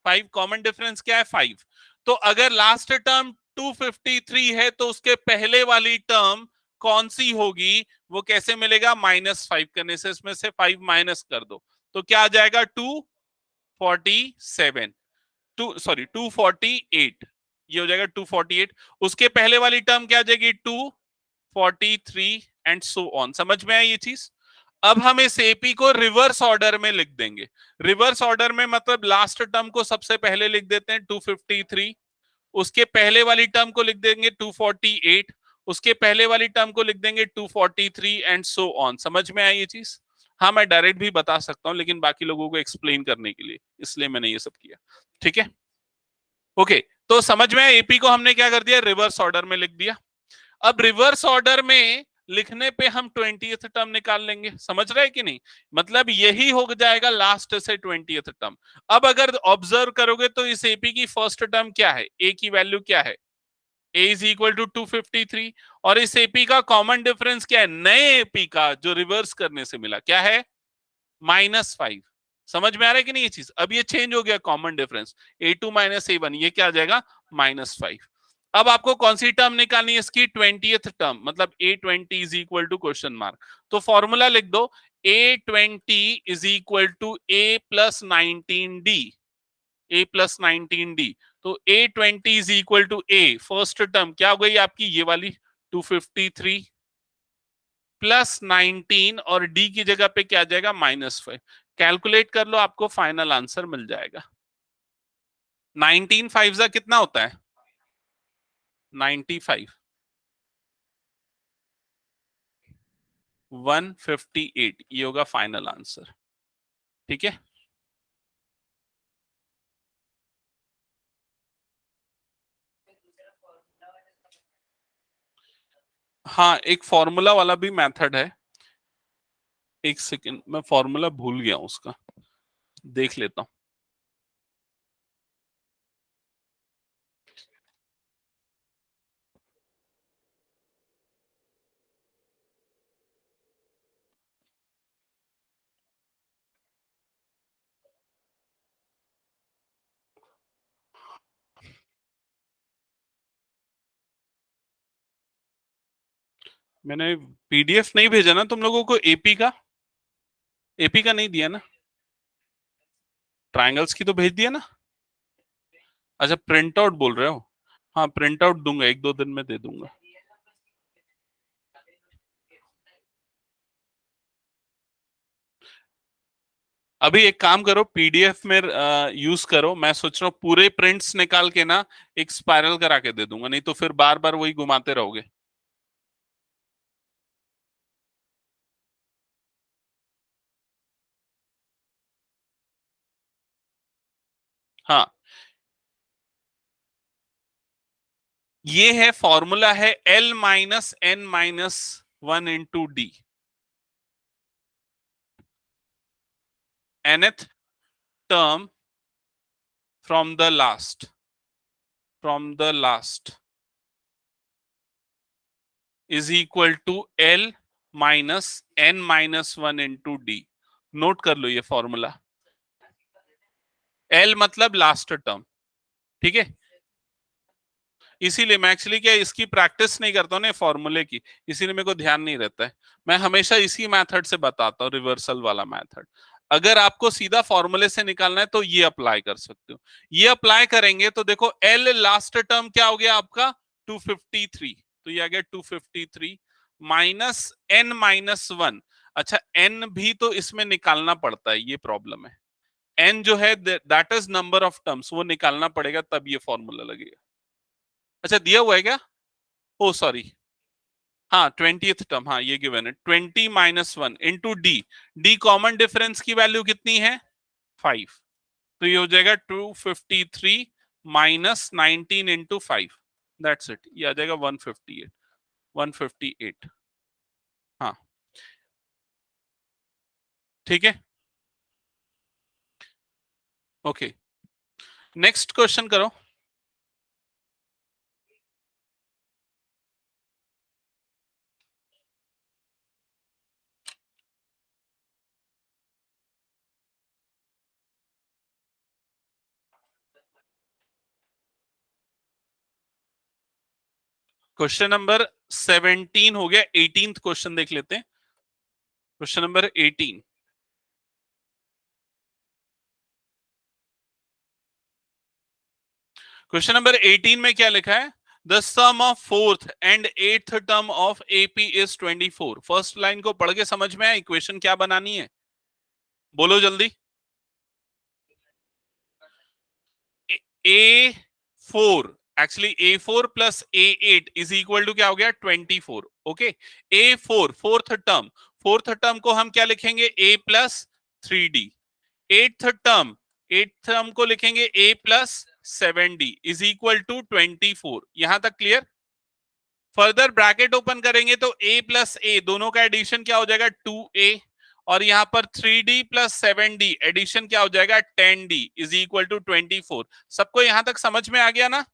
5, कॉमन डिफरेंस क्या है 5। तो अगर लास्ट टर्म 253 है तो उसके पहले वाली टर्म कौन सी होगी? वो कैसे मिलेगा? -5 करने से, इसमें से 5 माइनस कर दो तो क्या आ जाएगा 247, 248, ये हो जाएगा 248। उसके पहले वाली टर्म क्या आ जाएगी 243 एंड सो ऑन। समझ में आई ये चीज? अब हम इस एपी को रिवर्स ऑर्डर में लिख देंगे। रिवर्स ऑर्डर में मतलब लास्ट टर्म को सबसे पहले लिख देते हैं 253, उसके पहले वाली टर्म को लिख देंगे 248, उसके पहले वाली टर्म को लिख देंगे 243 एंड सो ऑन। समझ में आई ये चीज? हाँ, मैं डायरेक्ट भी बता सकता हूं लेकिन बाकी लोगों को एक्सप्लेन करने के लिए इसलिए मैंने ये सब किया। ठीक है, ओके। तो समझ में आया, एपी को हमने क्या कर दिया, रिवर्स ऑर्डर में लिख दिया। अब रिवर्स ऑर्डर में लिखने पे हम 20th टर्म निकाल लेंगे। समझ रहे हैं कि नहीं? मतलब यही हो जाएगा लास्ट से 20th टर्म। अब अगर ऑब्जर्व करोगे तो इस एपी की फर्स्ट टर्म क्या है, ए की वैल्यू क्या है, ए इज इक्वल टू 253, और इस एपी का कॉमन डिफरेंस क्या है, नए एपी का जो रिवर्स करने से मिला, क्या है -5। समझ में आ रहा है कि नहीं ये चीज? अब ये चेंज हो गया कॉमन डिफरेंस, A2 - A1, ये क्या आ जाएगा -5। अब आपको कौन सी टर्म निकालनी है इसकी, 20th टर्म, मतलब A20 is equal to question mark. तो फॉर्मूला लिख दो, A20 is equal to A+19D, A+19D। तो A20 is equal to A, first term क्या हो गई आपकी ये वाली 253 +19, और डी की जगह पे क्या आ जाएगा -5। कैलकुलेट कर लो, आपको फाइनल आंसर मिल जाएगा। 19 5 जा कितना होता है 95, 158, ये होगा फाइनल आंसर। ठीक है। हाँ, एक फॉर्मूला वाला भी मेथड है। एक सेकंड, मैं फॉर्मूला भूल गया हूं उसका, देख लेता हूं। मैंने पीडीएफ नहीं भेजा ना तुम लोगों को एपी का? एपी का नहीं दिया ना? ट्रायंगल्स की तो भेज दिया ना? अच्छा, प्रिंट आउट बोल रहे हो? हाँ, प्रिंट आउट दूंगा, एक दो दिन में दे दूंगा। अभी एक काम करो, पीडीएफ में यूज करो। मैं सोच रहा हूँ पूरे प्रिंट्स निकाल के ना एक स्पाइरल करा के दे दूंगा, नहीं तो फिर बार बार वही घुमाते रहोगे। हाँ, ये है फॉर्मूला है L-N-1 × D। nth term from the last is equal to L-N-1 × D। Note कर लो ये फॉर्मूला। L मतलब लास्ट टर्म, ठीक है। इसीलिए मैं एक्चुअली क्या इसकी प्रैक्टिस नहीं करता हूँ ना फॉर्मूले की, इसीलिए मेरे को ध्यान नहीं रहता है। मैं हमेशा इसी मेथड से बताता हूँ, रिवर्सल वाला मेथड। अगर आपको सीधा फॉर्मूले से निकालना है तो ये अप्लाई कर सकते हो। ये अप्लाई करेंगे तो देखो एल लास्ट टर्म क्या हो गया आपका 253, तो ये आ गया 253 माइनस n-1। अच्छा, n भी तो इसमें निकालना पड़ता है, ये प्रॉब्लम है। n जो है that is number of terms, वो निकालना पड़ेगा तब ये फॉर्मूला लगेगा। अच्छा, दिया हुआ है क्या? ओ सॉरी, हाँ 20th टर्म, हाँ ये गिवन है 20-1 × D। डी कॉमन डिफरेंस की वैल्यू कितनी है? 5। तो ये हो जाएगा 253 माइनस 19 × 5, दैट्स इट। ये आ जाएगा 158। 158, हाँ ठीक है। ओके, नेक्स्ट क्वेश्चन करो। क्वेश्चन नंबर 17 हो गया, 18th क्वेश्चन देख लेते हैं। Question number 18। क्वेश्चन नंबर 18 में क्या लिखा है? The sum of fourth and eighth term of AP is 24। First line को पढ़ के समझ में आया? इक्वेशन क्या बनानी है, बोलो जल्दी। A4, actually A4 plus A8 is equal to क्या हो गया? 24। ओके, A4 फोर्थ टर्म को हम क्या लिखेंगे? A plus 3D। Eighth term को लिखेंगे A plus 7D is equal to 24। यहां तक क्लियर? फर्दर ब्रैकेट ओपन करेंगे तो a प्लस ए दोनों का एडिशन क्या हो जाएगा? 2a। और यहां पर 3d प्लस 7d एडिशन क्या हो जाएगा? 10d is equal to 24। सबको यहां तक समझ में आ गया ना?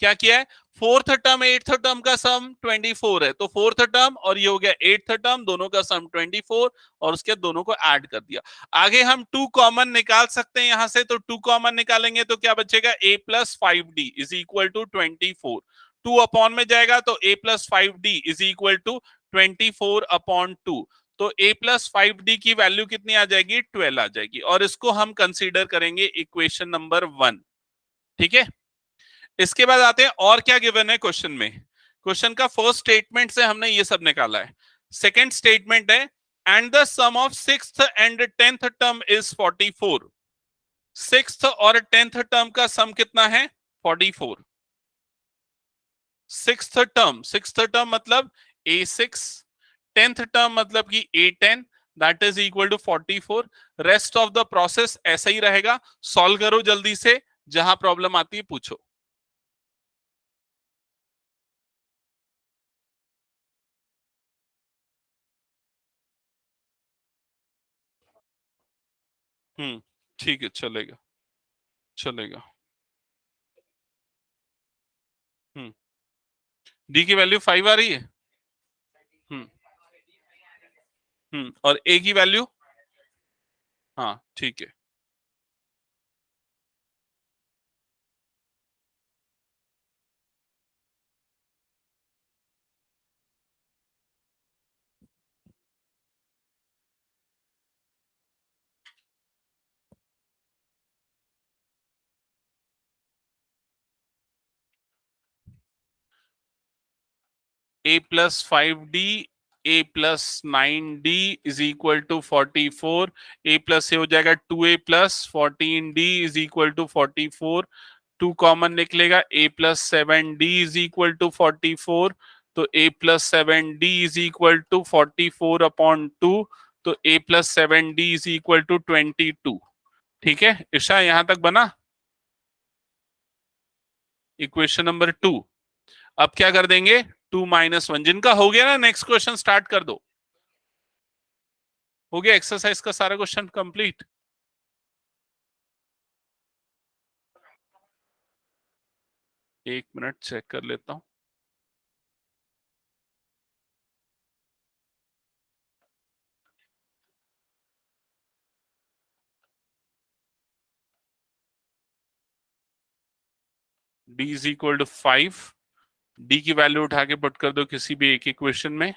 क्या किया है? फोर्थ टर्म एट्थ टर्म का सम 24 है, तो फोर्थ टर्म और ये हो गया एट्थ टर्म, दोनों का सम 24 और उसके दोनों को ऐड कर दिया। आगे हम 2 कॉमन निकाल सकते हैं यहां से, तो 2 कॉमन निकालेंगे तो क्या बचेगा? a plus 5d is equal to 24। 2 upon में जाएगा तो a plus 5d is equal to 24/2। तो a प्लस 5d की वैल्यू कितनी आ जाएगी? 12 आ जाएगी, और इसको हम कंसीडर करेंगे इक्वेशन नंबर 1। ठीक है, इसके बाद आते हैं और क्या गिवन है क्वेश्चन में। क्वेश्चन का फर्स्ट स्टेटमेंट से हमने ये सब निकाला है। सेकंड स्टेटमेंट है and the sum of sixth and tenth term is 44। Sixth और टेंथ टर्म का सम कितना है? 44। सिक्स्थ टर्म मतलब A6, टेंथ टर्म मतलब कि A10, that is equal to 44। Rest of the process ऐसा ही रहेगा। सॉल्व करो जल्दी से, जहां प्रॉब्लम आती है पूछो। ठीक है, चलेगा चलेगा। हम्म, डी की वैल्यू 5 आ रही है। हम्म और ए की वैल्यू, हाँ ठीक है। a plus 5d a plus 9d is equal to 44, a plus से हो जाएगा 2a plus 14d is equal to 44, 2 common निकलेगा, a plus 7d is equal to 44, तो a plus 7d is equal to 44 upon 2, तो a plus 7d is equal to 22. ठीक है ईशा, यहां तक बना इक्वेशन नंबर 2। अब क्या कर देंगे 2 - 1, जिनका हो गया ना नेक्स्ट क्वेश्चन स्टार्ट कर दो। हो गया एक्सरसाइज का सारा क्वेश्चन कंप्लीट। एक मिनट चेक कर लेता हूं। d is equal to 5, d की वैल्यू उठा के पुट कर दो किसी भी एक इक्वेशन में।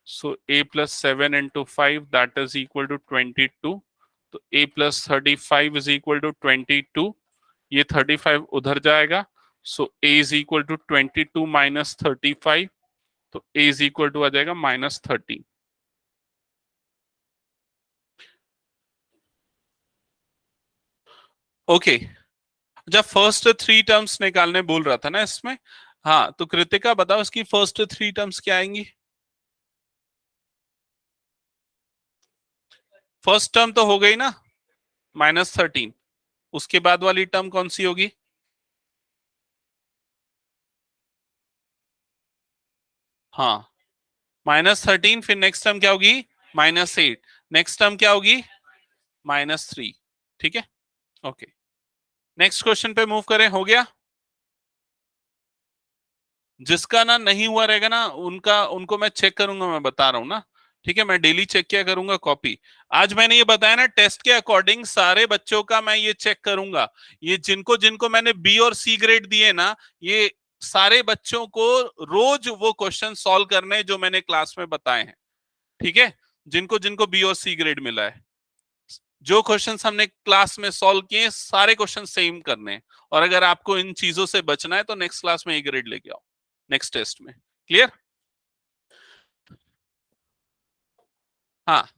So a plus 7 into 5 that is equal to 22, तो a plus 35 is equal to 22, ये 35 उधर जाएगा, so a is equal to 22 minus 35, तो a इज इक्वल टू आ जाएगा -30। ओके जब फर्स्ट 3 टर्म्स निकालने बोल रहा था ना इसमें, हाँ तो कृतिका बताओ इसकी फर्स्ट 3 टर्म्स क्या आएंगी। फर्स्ट टर्म तो हो गई ना -13, उसके बाद वाली टर्म कौन सी होगी। हाँ -13, फिर नेक्स्ट टर्म क्या होगी -8, नेक्स्ट टर्म क्या होगी -3। ठीक है ओके नेक्स्ट क्वेश्चन पे मूव करें। हो गया, जिसका ना नहीं हुआ रहेगा ना उनको मैं चेक करूंगा, मैं बता रहा हूं ना। ठीक है मैं डेली चेक किया करूंगा कॉपी। आज मैंने ये बताया ना टेस्ट के अकॉर्डिंग सारे बच्चों का मैं ये चेक करूंगा। ये जिनको जिनको मैंने बी और सी ग्रेड दिए ना, ये सारे बच्चों को रोज वो क्वेश्चन सॉल्व करने जो मैंने क्लास में बताए हैं। ठीक है जिनको जिनको बी और सी ग्रेड मिला है, जो क्वेश्चंस हमने क्लास में सॉल्व किए सारे क्वेश्चन सेम करने हैं। और अगर आपको इन चीजों से बचना है तो नेक्स्ट क्लास में ए ग्रेड लेके आओ नेक्स्ट टेस्ट में। क्लियर। हाँ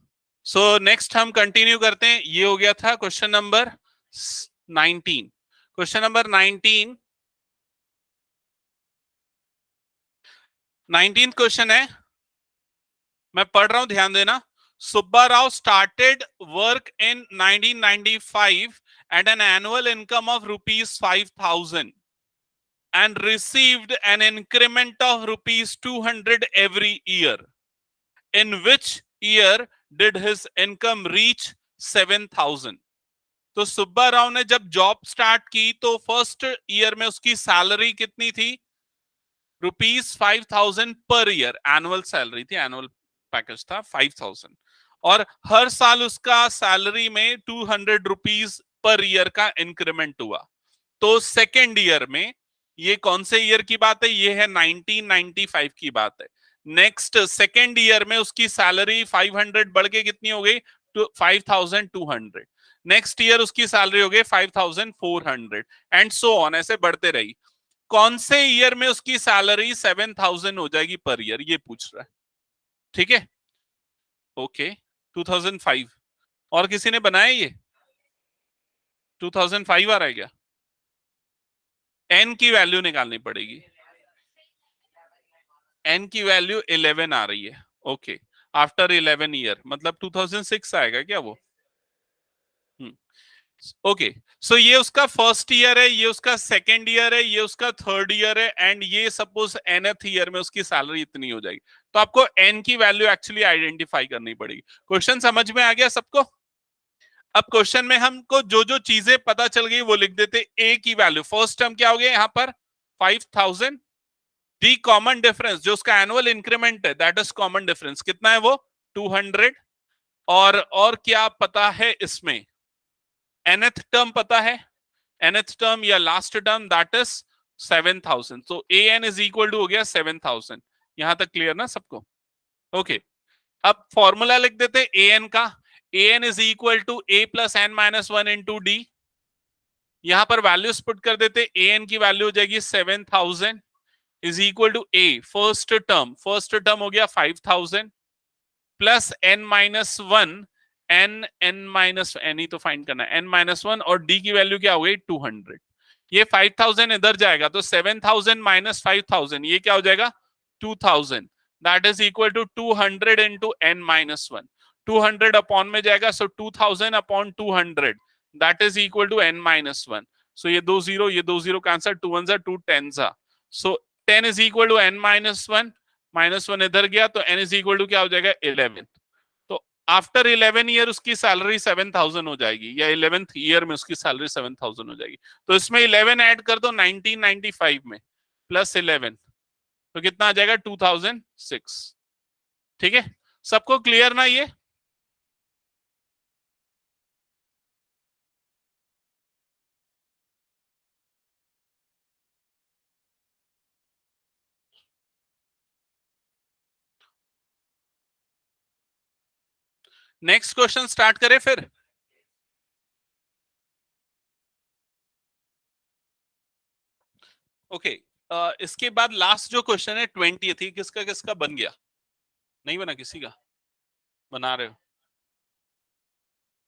सो नेक्स्ट हम कंटिन्यू करते हैं। ये हो गया था question number 19। Question number 19 question है, मैं पढ़ रहा हूं ध्यान देना। Subba Rao started work in 1995 at an annual income of rupees 5,000 and received an increment of rupees 200 every year. In which year did his income reach 7,000? तो सुब्बा राव ने जब जॉब स्टार्ट की तो फर्स्ट ईयर में उसकी सैलरी कितनी थी ₹5,000 पर ईयर, एनुअल सैलरी थी, एनुअल पैकेज था 5,000, और हर साल उसका सैलरी में 200 रुपीज पर ईयर का इंक्रीमेंट हुआ। तो सेकेंड ईयर में, ये कौन से ईयर की बात है, ये है 1995 की बात है। नेक्स्ट सेकेंड ईयर में उसकी सैलरी 500 बढ़ के कितनी हो गई 5,200, नेक्स्ट ईयर उसकी सैलरी हो गई 5,400 एंड सो ऑन, ऐसे बढ़ते रही। कौन से ईयर में उसकी सैलरी 7,000 हो जाएगी पर ईयर, ये पूछ रहा है। ठीक है ओके 2005। और किसी ने बनाया ये 2005 आ रहा है क्या। एन की वैल्यू निकालनी पड़ेगी, एन की वैल्यू 11 आ रही है। ओके आफ्टर 11 ईयर मतलब 2006 आएगा क्या वो। ओके सो ये उसका फर्स्ट ईयर है, ये उसका सेकेंड ईयर है, ये उसका थर्ड ईयर है, एंड ये सपोज nth ईयर में उसकी सैलरी इतनी हो जाएगी। तो आपको n की वैल्यू एक्चुअली आइडेंटिफाई करनी पड़ेगी। क्वेश्चन समझ में आ गया सबको। अब क्वेश्चन में हमको जो जो चीजें पता चल गई वो लिख देते। a की वैल्यू फर्स्ट टर्म क्या हो गया यहाँ पर 5,000, डी कॉमन डिफरेंस जो उसका एनुअल इंक्रीमेंट है दैट इज कॉमन डिफरेंस, कितना है वो 200, और क्या पता है इसमें nth टर्म पता है, nth टर्म या लास्ट टर्म दैट इज 7,000, तो an इज इक्वल टू हो गया 7,000। यहां तक क्लियर ना सबको। ओके अब फॉर्मूला लिख देते an का, an is equal to a plus n minus 1 into d. यहां पर वैल्यूज पुट कर देते, an की वैल्यू हो जाएगी 7,000, is equal to A first term हो गया 5000 plus n minus one N minus N ही तो फाइंड करना है, n-1 और d की वैल्यू क्या हो गई 200। ये 5000 इधर जाएगा तो 7000 माइनस 5000 ये क्या हो जाएगा 2000। That is equal to 200 into n-1। 200 upon में जाएगा so 2000 upon 200 that is equal to n-1। So ये दो zero cancel, 2 1 2 10 so 10 is equal to n-1 -1 इधर गया तो n इज इक्वल टू क्या हो जाएगा 11। तो आफ्टर 11 ईयर उसकी सैलरी 7000 हो जाएगी, या 11th ईयर में उसकी सैलरी 7000 हो जाएगी। तो इसमें 11 ऐड कर दो 1995 में प्लस 11 तो कितना आ जाएगा 2006। ठीक है, सबको क्लियर ना ये? नेक्स्ट क्वेश्चन स्टार्ट करें फिर। ओके इसके बाद लास्ट जो क्वेश्चन है 20 थी, किसका किसका बन गया? नहीं बना किसी का? बना रहे हो?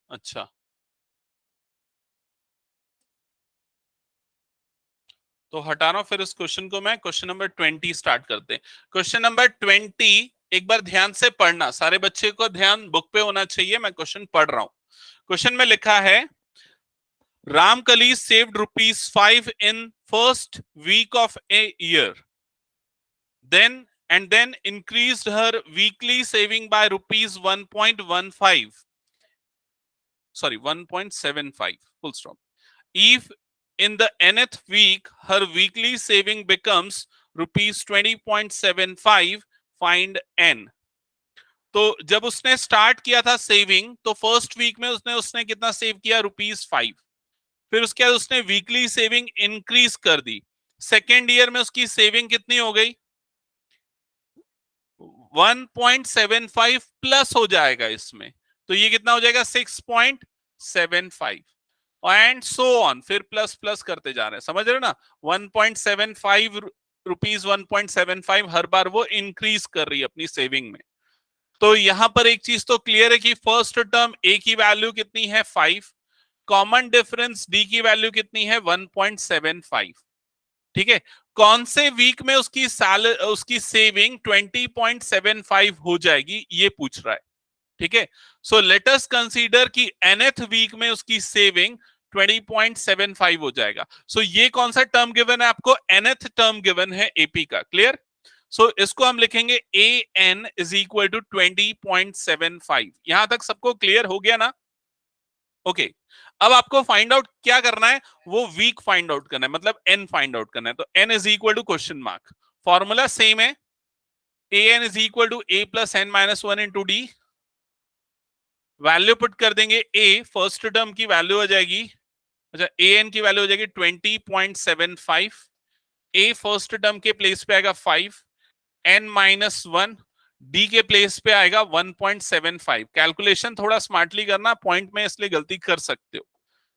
अच्छा तो हटा रहा हूं फिर इस क्वेश्चन को मैं। क्वेश्चन नंबर 20 स्टार्ट करते हैं। क्वेश्चन नंबर 20 एक बार ध्यान से पढ़ना, सारे बच्चे को ध्यान बुक पे होना चाहिए, मैं क्वेश्चन पढ़ रहा हूं। क्वेश्चन में लिखा है Ramkali saved ₹5 in first week of a year, then increased her weekly saving by ₹1.15, sorry 1.75 full stop. If in the nth week her weekly saving becomes ₹20.75, find n। तो जब उसने स्टार्ट किया था सेविंग तो फर्स्ट वीक में उसने कितना सेव किया ₹5। फिर उसके बाद उसने वीकली सेविंग इंक्रीज कर दी। सेकेंड ईयर में उसकी सेविंग कितनी हो गई 1.75 प्लस हो जाएगा इसमें, तो ये कितना हो जाएगा 6.75 एंड सो ऑन, फिर प्लस प्लस करते जा रहे हैं, समझ रहे हो ना। 1.75 रुपीज 1.75 हर बार वो इंक्रीज कर रही है अपनी सेविंग में। तो यहां पर एक चीज तो क्लियर है कि फर्स्ट टर्म ए की वैल्यू कितनी है 5, कॉमन डिफरेंस डी की वैल्यू कितनी है 1.75। ठीक है, कौन से वीक में उसकी सेविंग 20.75 हो जाएगी ये पूछ रहा है। ठीक है, सो लेट अस कंसीडर कि nth वीक में उसकी सेविंग 20.75 हो जाएगा। सो ये कौन सा टर्म गिवन है आपको? nth टर्म गिवन है एपी का। क्लियर? सो इसको हम लिखेंगे an इज इक्वल टू 20.75। यहां तक सबको क्लियर हो गया ना? ओके अब आपको फाइंड आउट क्या करना है, वो वीक फाइंड आउट करना है, मतलब n फाइंड आउट करना है। तो n is equal to question mark, formula same है, an is equal to a plus n-1 into D. Value put कर देंगे a, फर्स्ट टर्म की वैल्यू हो जाएगी, अच्छा an की वैल्यू हो जाएगी 20.75, a फर्स्ट टर्म के प्लेस पे आएगा 5, n-1 डी के प्लेस पे आएगा 1.75। कैलकुलेशन थोड़ा स्मार्टली करना, पॉइंट में इसलिए गलती कर सकते हो।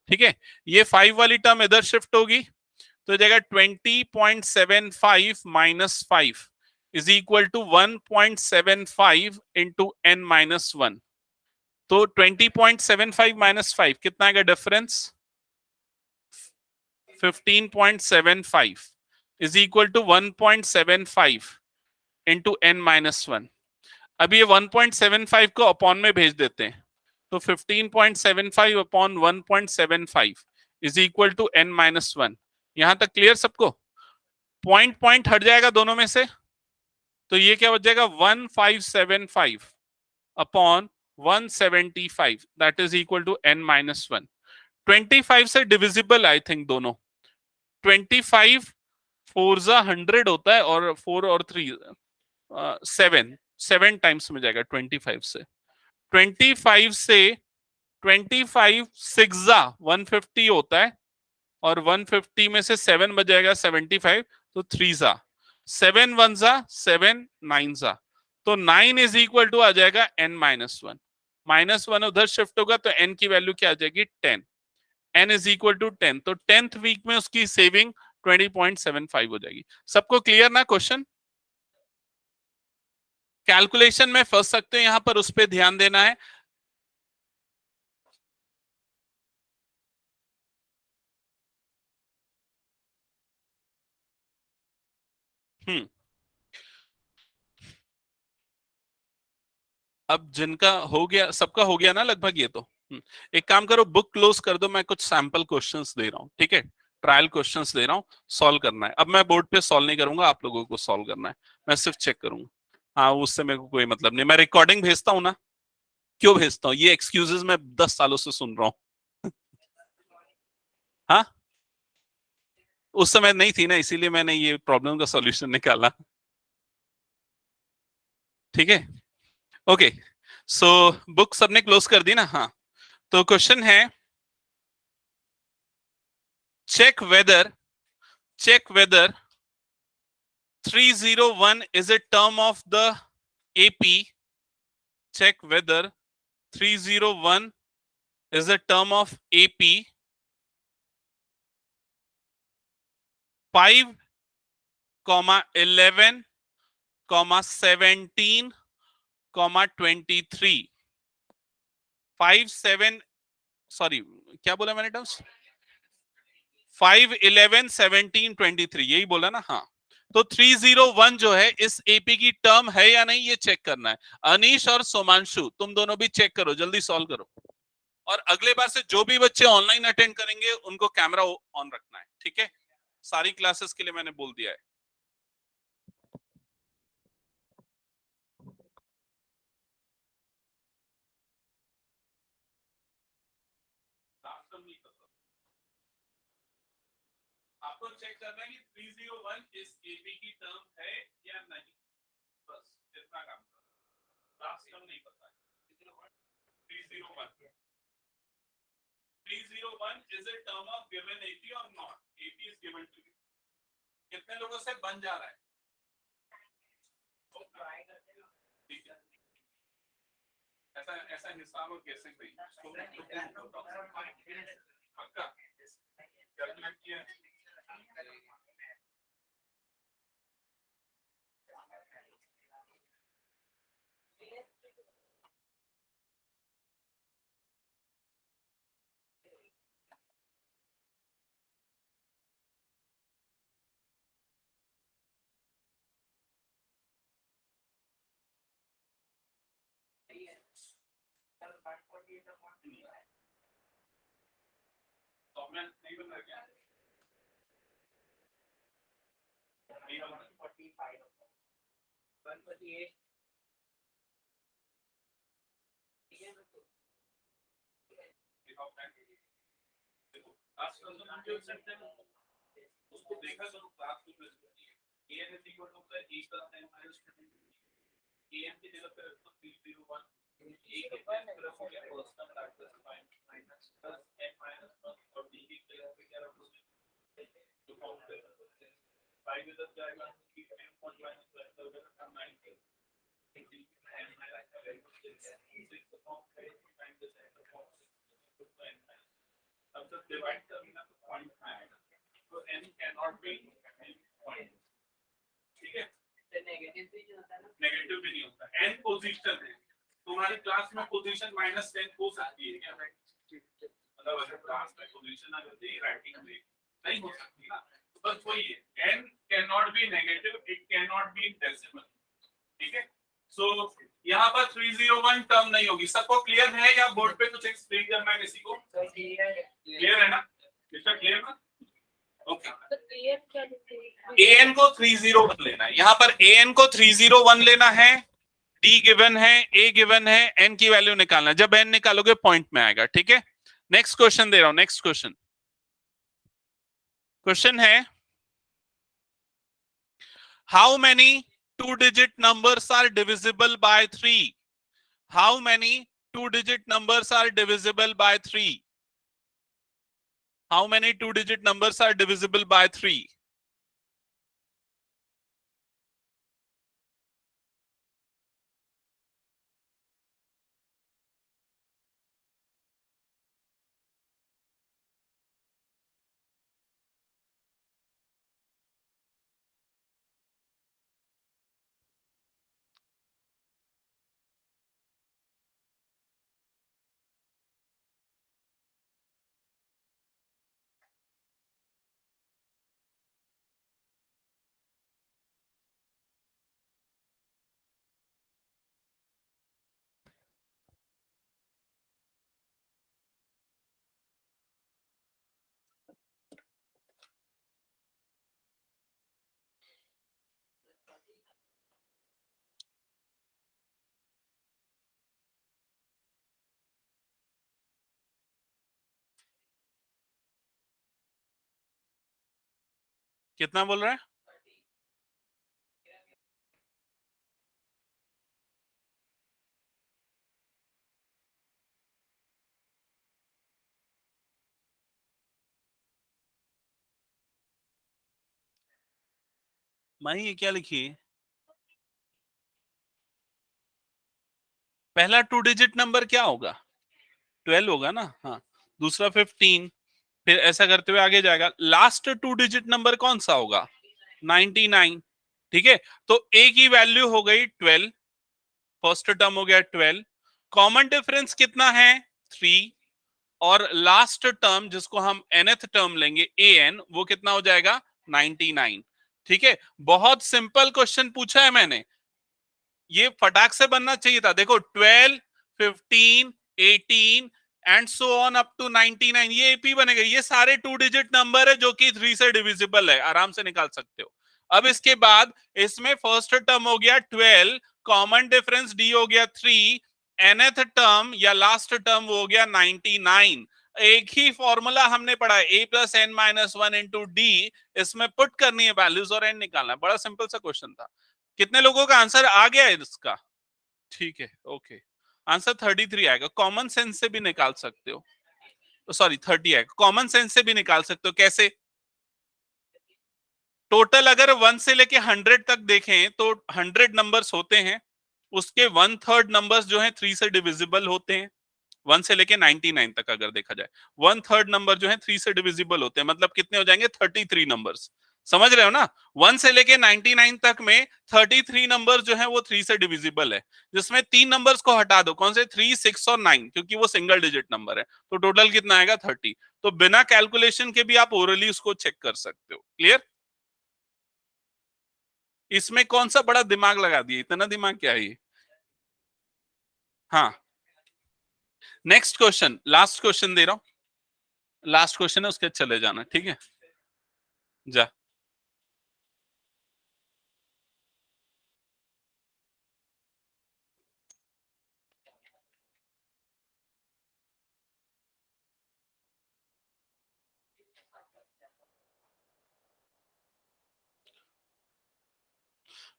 ठीक है, ये 5 वाली टर्म इधर शिफ्ट होगी तो जाएगा 20.75 minus 5 is equal to 1.75 into n-1। तो 20.75 माइनस 5 कितना आएगा difference 15.75 is equal to 1.75 into n-1। अब ये 1.75 को अपॉन में भेज देते हैं तो 15.75 upon 1.75 is equal to n-1। यहां तक क्लियर सबको? पॉइंट पॉइंट हट जाएगा दोनों में से, तो ये क्या हो जाएगा 1575 upon 175 that is equal to n-1। 25 से डिविजिबल आई थिंक दोनों, 25 4 100 होता है और 4 और 3 7 टाइम्स में जाएगा 25 से। 25 से 25 6 150 होता है और 150 में से 7 बजाएगा 75 तो 3 7 1 7 9 तो 9 इज इक्वल टू आ जाएगा n-1। -1 उधर शिफ्ट होगा तो n की वैल्यू क्या आ जाएगी 10, n इज इक्वल टू 10। तो 10th वीक में उसकी सेविंग 20.75 हो जाएगी। सबको क्लियर ना क्वेश्चन? कैलकुलेशन में फंस सकते हो, यहां पर उस पर ध्यान देना है। हम्म अब जिनका हो गया, सबका हो गया ना लगभग ये तो। एक काम करो, बुक क्लोज कर दो, मैं कुछ सैंपल क्वेश्चंस दे रहा हूँ, ठीक है? ट्रायल क्वेश्चंस दे रहा हूँ, सॉल्व करना है। अब मैं बोर्ड पे सॉल्व नहीं करूंगा, आप लोगों को सॉल्व करना है, मैं सिर्फ चेक करूंगा। हाँ, उससे मेरे को कोई मतलब नहीं, मैं रिकॉर्डिंग भेजता हूँ ना। क्यों भेजता हूँ? ये एक्सक्यूजेस मैं 10 सालों से सुन रहा हूँ। हाँ, उस समय नहीं थी ना, इसीलिए मैंने ये प्रॉब्लम का सॉल्यूशन निकाला। ठीक है, ओके। सो बुक सबने क्लोज कर दी ना? हाँ, तो क्वेश्चन है, check whether check whether 301 is a term of the AP. Check whether 301 is a term of AP. 5, 11, 17, 23। 5, 7, sorry, क्या बोला मैंने टर्म्स? 5, 11, 17, 23, यही बोला ना? हाँ, तो 301 जो है इस एपी की टर्म है या नहीं, ये चेक करना है। अनीश और सोमांशु, तुम दोनों भी चेक करो, जल्दी सॉल्व करो। और अगले बार से जो भी बच्चे ऑनलाइन अटेंड करेंगे उनको कैमरा ऑन रखना है, ठीक है? सारी क्लासेस के लिए मैंने बोल दिया है। आपको चेक करना है कि 301 इस एपी की टर्म है या नहीं, बस इतना काम करो, लास्ट टर्म नहीं पता है। 301 is a term of given AP or not? AP is given to you. कितने लोगों से बन जा रहा है? ठीक है, ऐसा ऐसा हिसाब और कैसे कोई पक्का कैलकुलेट किया? तो मैं नहीं बन रहा क्या? नहीं बन रहा? 45 128 देखो आज कल तो हम जो सकते हैं उसको देखा करो, क्लास को n is equal to a plus N minus n की जगह पे रखो 301 ए के तरफ हो गया personal factor minus plus N minus 1 और डी की जगह पे क्या रखो तो काउंट करो 5 इधर जाएगा 3.1 माइनस 12 हो जाएगा 9 एन माइनस 6 फॉर्म करें टाइम दे जाएगा अब जब डिवाइड करेंगे तो पॉइंट आएगा, तो n can not be point, ठीक है? नेगेटिव भी नहीं होता, n पोजीशन है। तुम्हारी क्लास में पोजीशन -10 हो सकती है क्या? मतलब अगर क्लास में पोजीशन अगर दे राइटिंग में नहीं हो सकती ना, तो बस वही है, n can not be negative, it can not be decimal, ठीक है? सो यहाँ पर 301 टर्म नहीं होगी। सबको क्लियर है या बोर्ड पे कुछ एक्सप्लेन करना है किसी को? क्लियर है ना? इसका क्लियर ना? ओके, an को 301 लेना है, यहाँ पर an को 301 लेना है, d गिवन है, a गिवन है, n की वैल्यू निकालना है। जब n निकालोगे पॉइंट में आएगा, ठीक है? नेक्स्ट क्वेश्चन दे रहा हूं, नेक्स्ट क्वेश्चन। क्वेश्चन है, how many 2-digit numbers are divisible by 3? How many 2-digit numbers are divisible by 3? How many 2-digit numbers are divisible by 3? कितना बोल रहा है? माही ये क्या लिखी है? पहला 2 डिजिट नंबर क्या होगा? 12 होगा ना। हाँ, दूसरा 15, फिर ऐसा करते हुए आगे जाएगा। लास्ट 2 डिजिट नंबर कौन सा होगा? 99। ठीक है, तो ए की वैल्यू हो गई 12, फर्स्ट टर्म हो गया 12, कॉमन डिफरेंस कितना है? 3, और लास्ट टर्म जिसको हम nth टर्म लेंगे ए एन, वो कितना हो जाएगा? 99। ठीक है, बहुत सिंपल क्वेश्चन पूछा है मैंने, ये फटाक से बनना चाहिए था। देखो 12, 15, 18 and so on up to 99, ये एपी बनेगा। ये सारे 2 डिजिट नंबर है जो कि 3 से डिविजिबल है, आराम से निकाल सकते हो। अब इसके बाद इसमें फर्स्ट टर्म हो गया 12, कॉमन डिफरेंस डी हो गया 3, nth टर्म या लास्ट टर्म वो हो गया 99। एक ही फॉर्मूला हमने पढ़ा है, A plus N minus one into D, इसमें पुट करनी है वैल्यूज और एन निकालना है। बड़ा सिंपल सा क्वेश्चन था। कितने लोगों का आंसर आ गया है इसका? ठीक है, ओके। आंसर 33 आएगा। कॉमन सेंस से भी निकाल सकते हो, तो सॉरी 30 आएगा। कॉमन सेंस से भी निकाल सकते हो। कैसे? टोटल अगर 1 से लेके 100 तक देखें तो 100 नंबर्स होते हैं, उसके 1/3 नंबर्स जो है 3 से डिविजिबल होते हैं। 1 से लेके 99 तक अगर देखा जाए, 1/3 नंबर जो है 3 से डिविजिबल होते हैं। मतलब कितने हो जाएंगे? 33 नंबर्स। समझ रहे हो ना? 1 से लेके 99 तक में 33 नंबर जो है वो 3 से डिविजिबल है, जिसमें 3 नंबर्स को हटा दो। कौन से? 3, 6 और 9, क्योंकि वो सिंगल डिजिट नंबर है। तो टोटल कितना आएगा? 30। तो बिना कैलकुलेशन के भी आप ओरली उसको चेक कर सकते हो। क्लियर? इसमें कौन सा बड़ा दिमाग लगा दिया? इतना दिमाग क्या है ये? हाँ, नेक्स्ट क्वेश्चन, लास्ट क्वेश्चन दे रहा हूं। लास्ट क्वेश्चन है, उसके चले जाना। ठीक है, जा।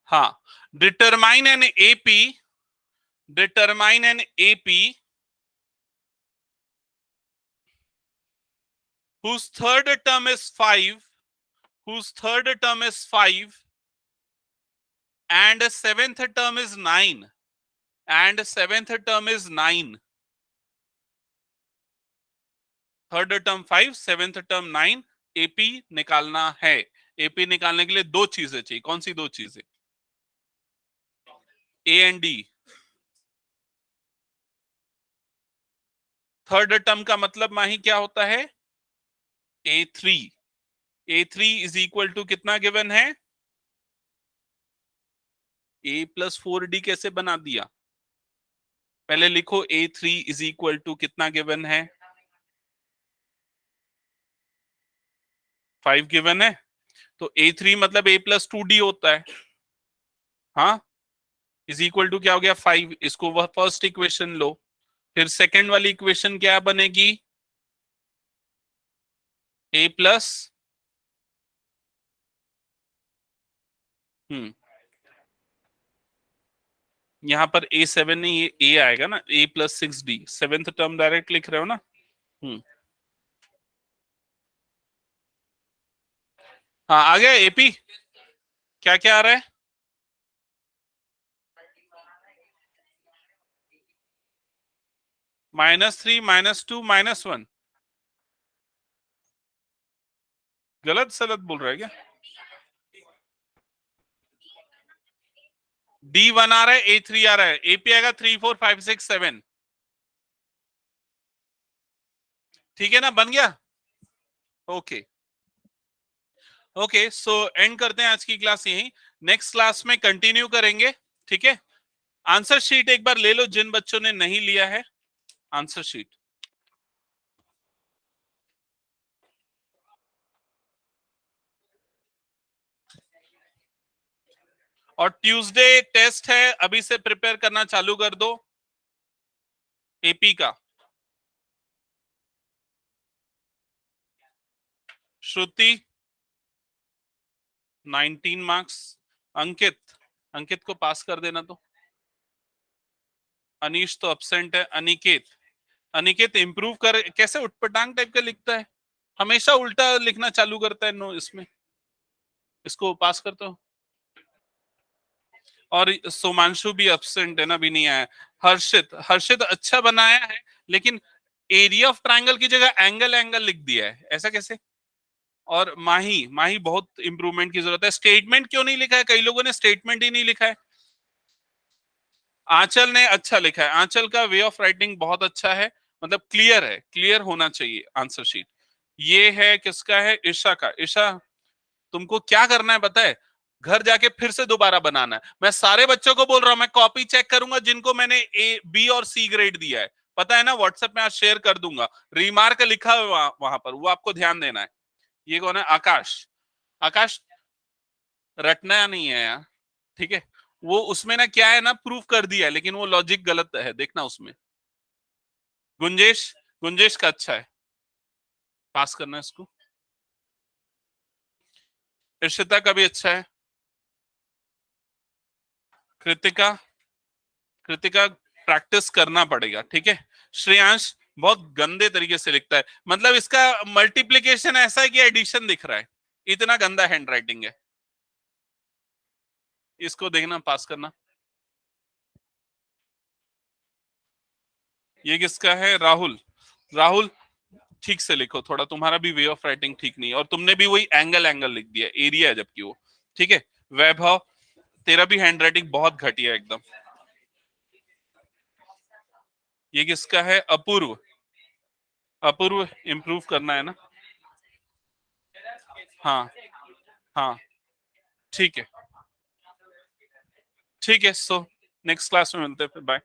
हाँ, determine an AP, determine an AP whose third term is 5, whose third term is 5 and seventh term is 9, and seventh term is 9, third term 5, seventh term 9, AP निकालना है। एपी निकालने के लिए दो चीजें चाहिए। कौन सी दो चीजें? A and d. Third term का मतलब माही क्या होता है? A3। A3 is equal to कितना गिवन है? A+4D कैसे बना दिया? पहले लिखो A3 इज इक्वल टू कितना गिवन है? 5 गिवन है। तो A3 मतलब A+2D होता है। हाँ, इज इक्वल टू क्या हो गया? 5। इसको वह फर्स्ट इक्वेशन लो, फिर सेकेंड वाली इक्वेशन क्या बनेगी? A प्लस, यहाँ पर A7 नहीं, ये A आएगा ना। A+6D, सेवेंथ टर्म डायरेक्ट लिख रहे हो ना। हाँ, आ गया एपी। क्या क्या आ रहा है? -3, -2, -1। गलत सलत बोल रहा है क्या? D1 आ रहा है, A3 आ रहा है, एपी आएगा 3, 4, 5, 6, 7। ठीक है ना? बन गया। Okay, okay. सो एंड करते हैं आज की क्लास यहीं। नेक्स्ट क्लास में कंटिन्यू करेंगे। ठीक है, आंसर शीट एक बार ले लो जिन बच्चों ने नहीं लिया है आंसर शीट। और ट्यूसडे टेस्ट है, अभी से प्रिपेयर करना चालू कर दो एपी का। श्रुति, 19 मार्क्स। अंकित, अंकित को पास कर देना। तो अनीश तो अब्सेंट है। अनिकेत, अनिकेत इम्प्रूव कर, कैसे उटपटांग टाइप का लिखता है, हमेशा उल्टा लिखना चालू करता है। नो, इसमें इसको पास करता हूँ। और सोमांशु भी अब्सेंट है ना, भी नहीं आया। हर्षित, हर्षित अच्छा बनाया है, लेकिन एरिया ऑफ ट्रायंगल की जगह एंगल एंगल लिख दिया है, ऐसा कैसे। और माही, माही बहुत इंप्रूवमेंट की जरूरत है। स्टेटमेंट क्यों नहीं लिखा है, कई लोगों ने स्टेटमेंट ही नहीं लिखा है। आंचल ने अच्छा लिखा है, आंचल का वे ऑफ राइटिंग बहुत अच्छा है, मतलब क्लियर है, क्लियर होना चाहिए आंसर शीट। ये है किसका है, ईशा का। ईशा, तुमको क्या करना है पता है, घर जाके फिर से दोबारा बनाना है। मैं सारे बच्चों को बोल रहा हूं, मैं कॉपी चेक करूंगा जिनको मैंने ए, बी और सी ग्रेड दिया है, पता है ना, व्हाट्सएप में आज शेयर कर दूंगा। रिमार्क लिखा है वहां पर, वो आपको ध्यान देना है। ये कौन है, आकाश। आकाश रटना नहीं है यार, ठीक है। वो उसमें ना क्या है ना, प्रूफ कर दिया है, लेकिन वो लॉजिक गलत है, देखना उसमें। गुंजेश, गुंजेश का अच्छा है, पास करना है इसको। इर्शिता का भी अच्छा है। कृतिका, कृतिका प्रैक्टिस करना पड़ेगा, ठीक है। श्रेयांश बहुत गंदे तरीके से लिखता है, मतलब इसका मल्टीप्लिकेशन ऐसा है कि एडिशन दिख रहा है, इतना गंदा हैंड राइटिंग है। इसको देखना, पास करना। ये किसका है, राहुल। राहुल ठीक से लिखो थोड़ा, तुम्हारा भी वे ऑफ राइटिंग ठीक नहीं है, और तुमने भी वही एंगल एंगल लिख दिया, एरिया है जबकि वो, ठीक है। वैभव, तेरा भी हैंड राइटिंग बहुत घटिया एकदम। ये किसका है, अपूर्व। अपूर्व इंप्रूव करना है ना। हाँ, हाँ, ठीक है, ठीक है। सो नेक्स्ट क्लास में मिलते हैं फिर, बाय।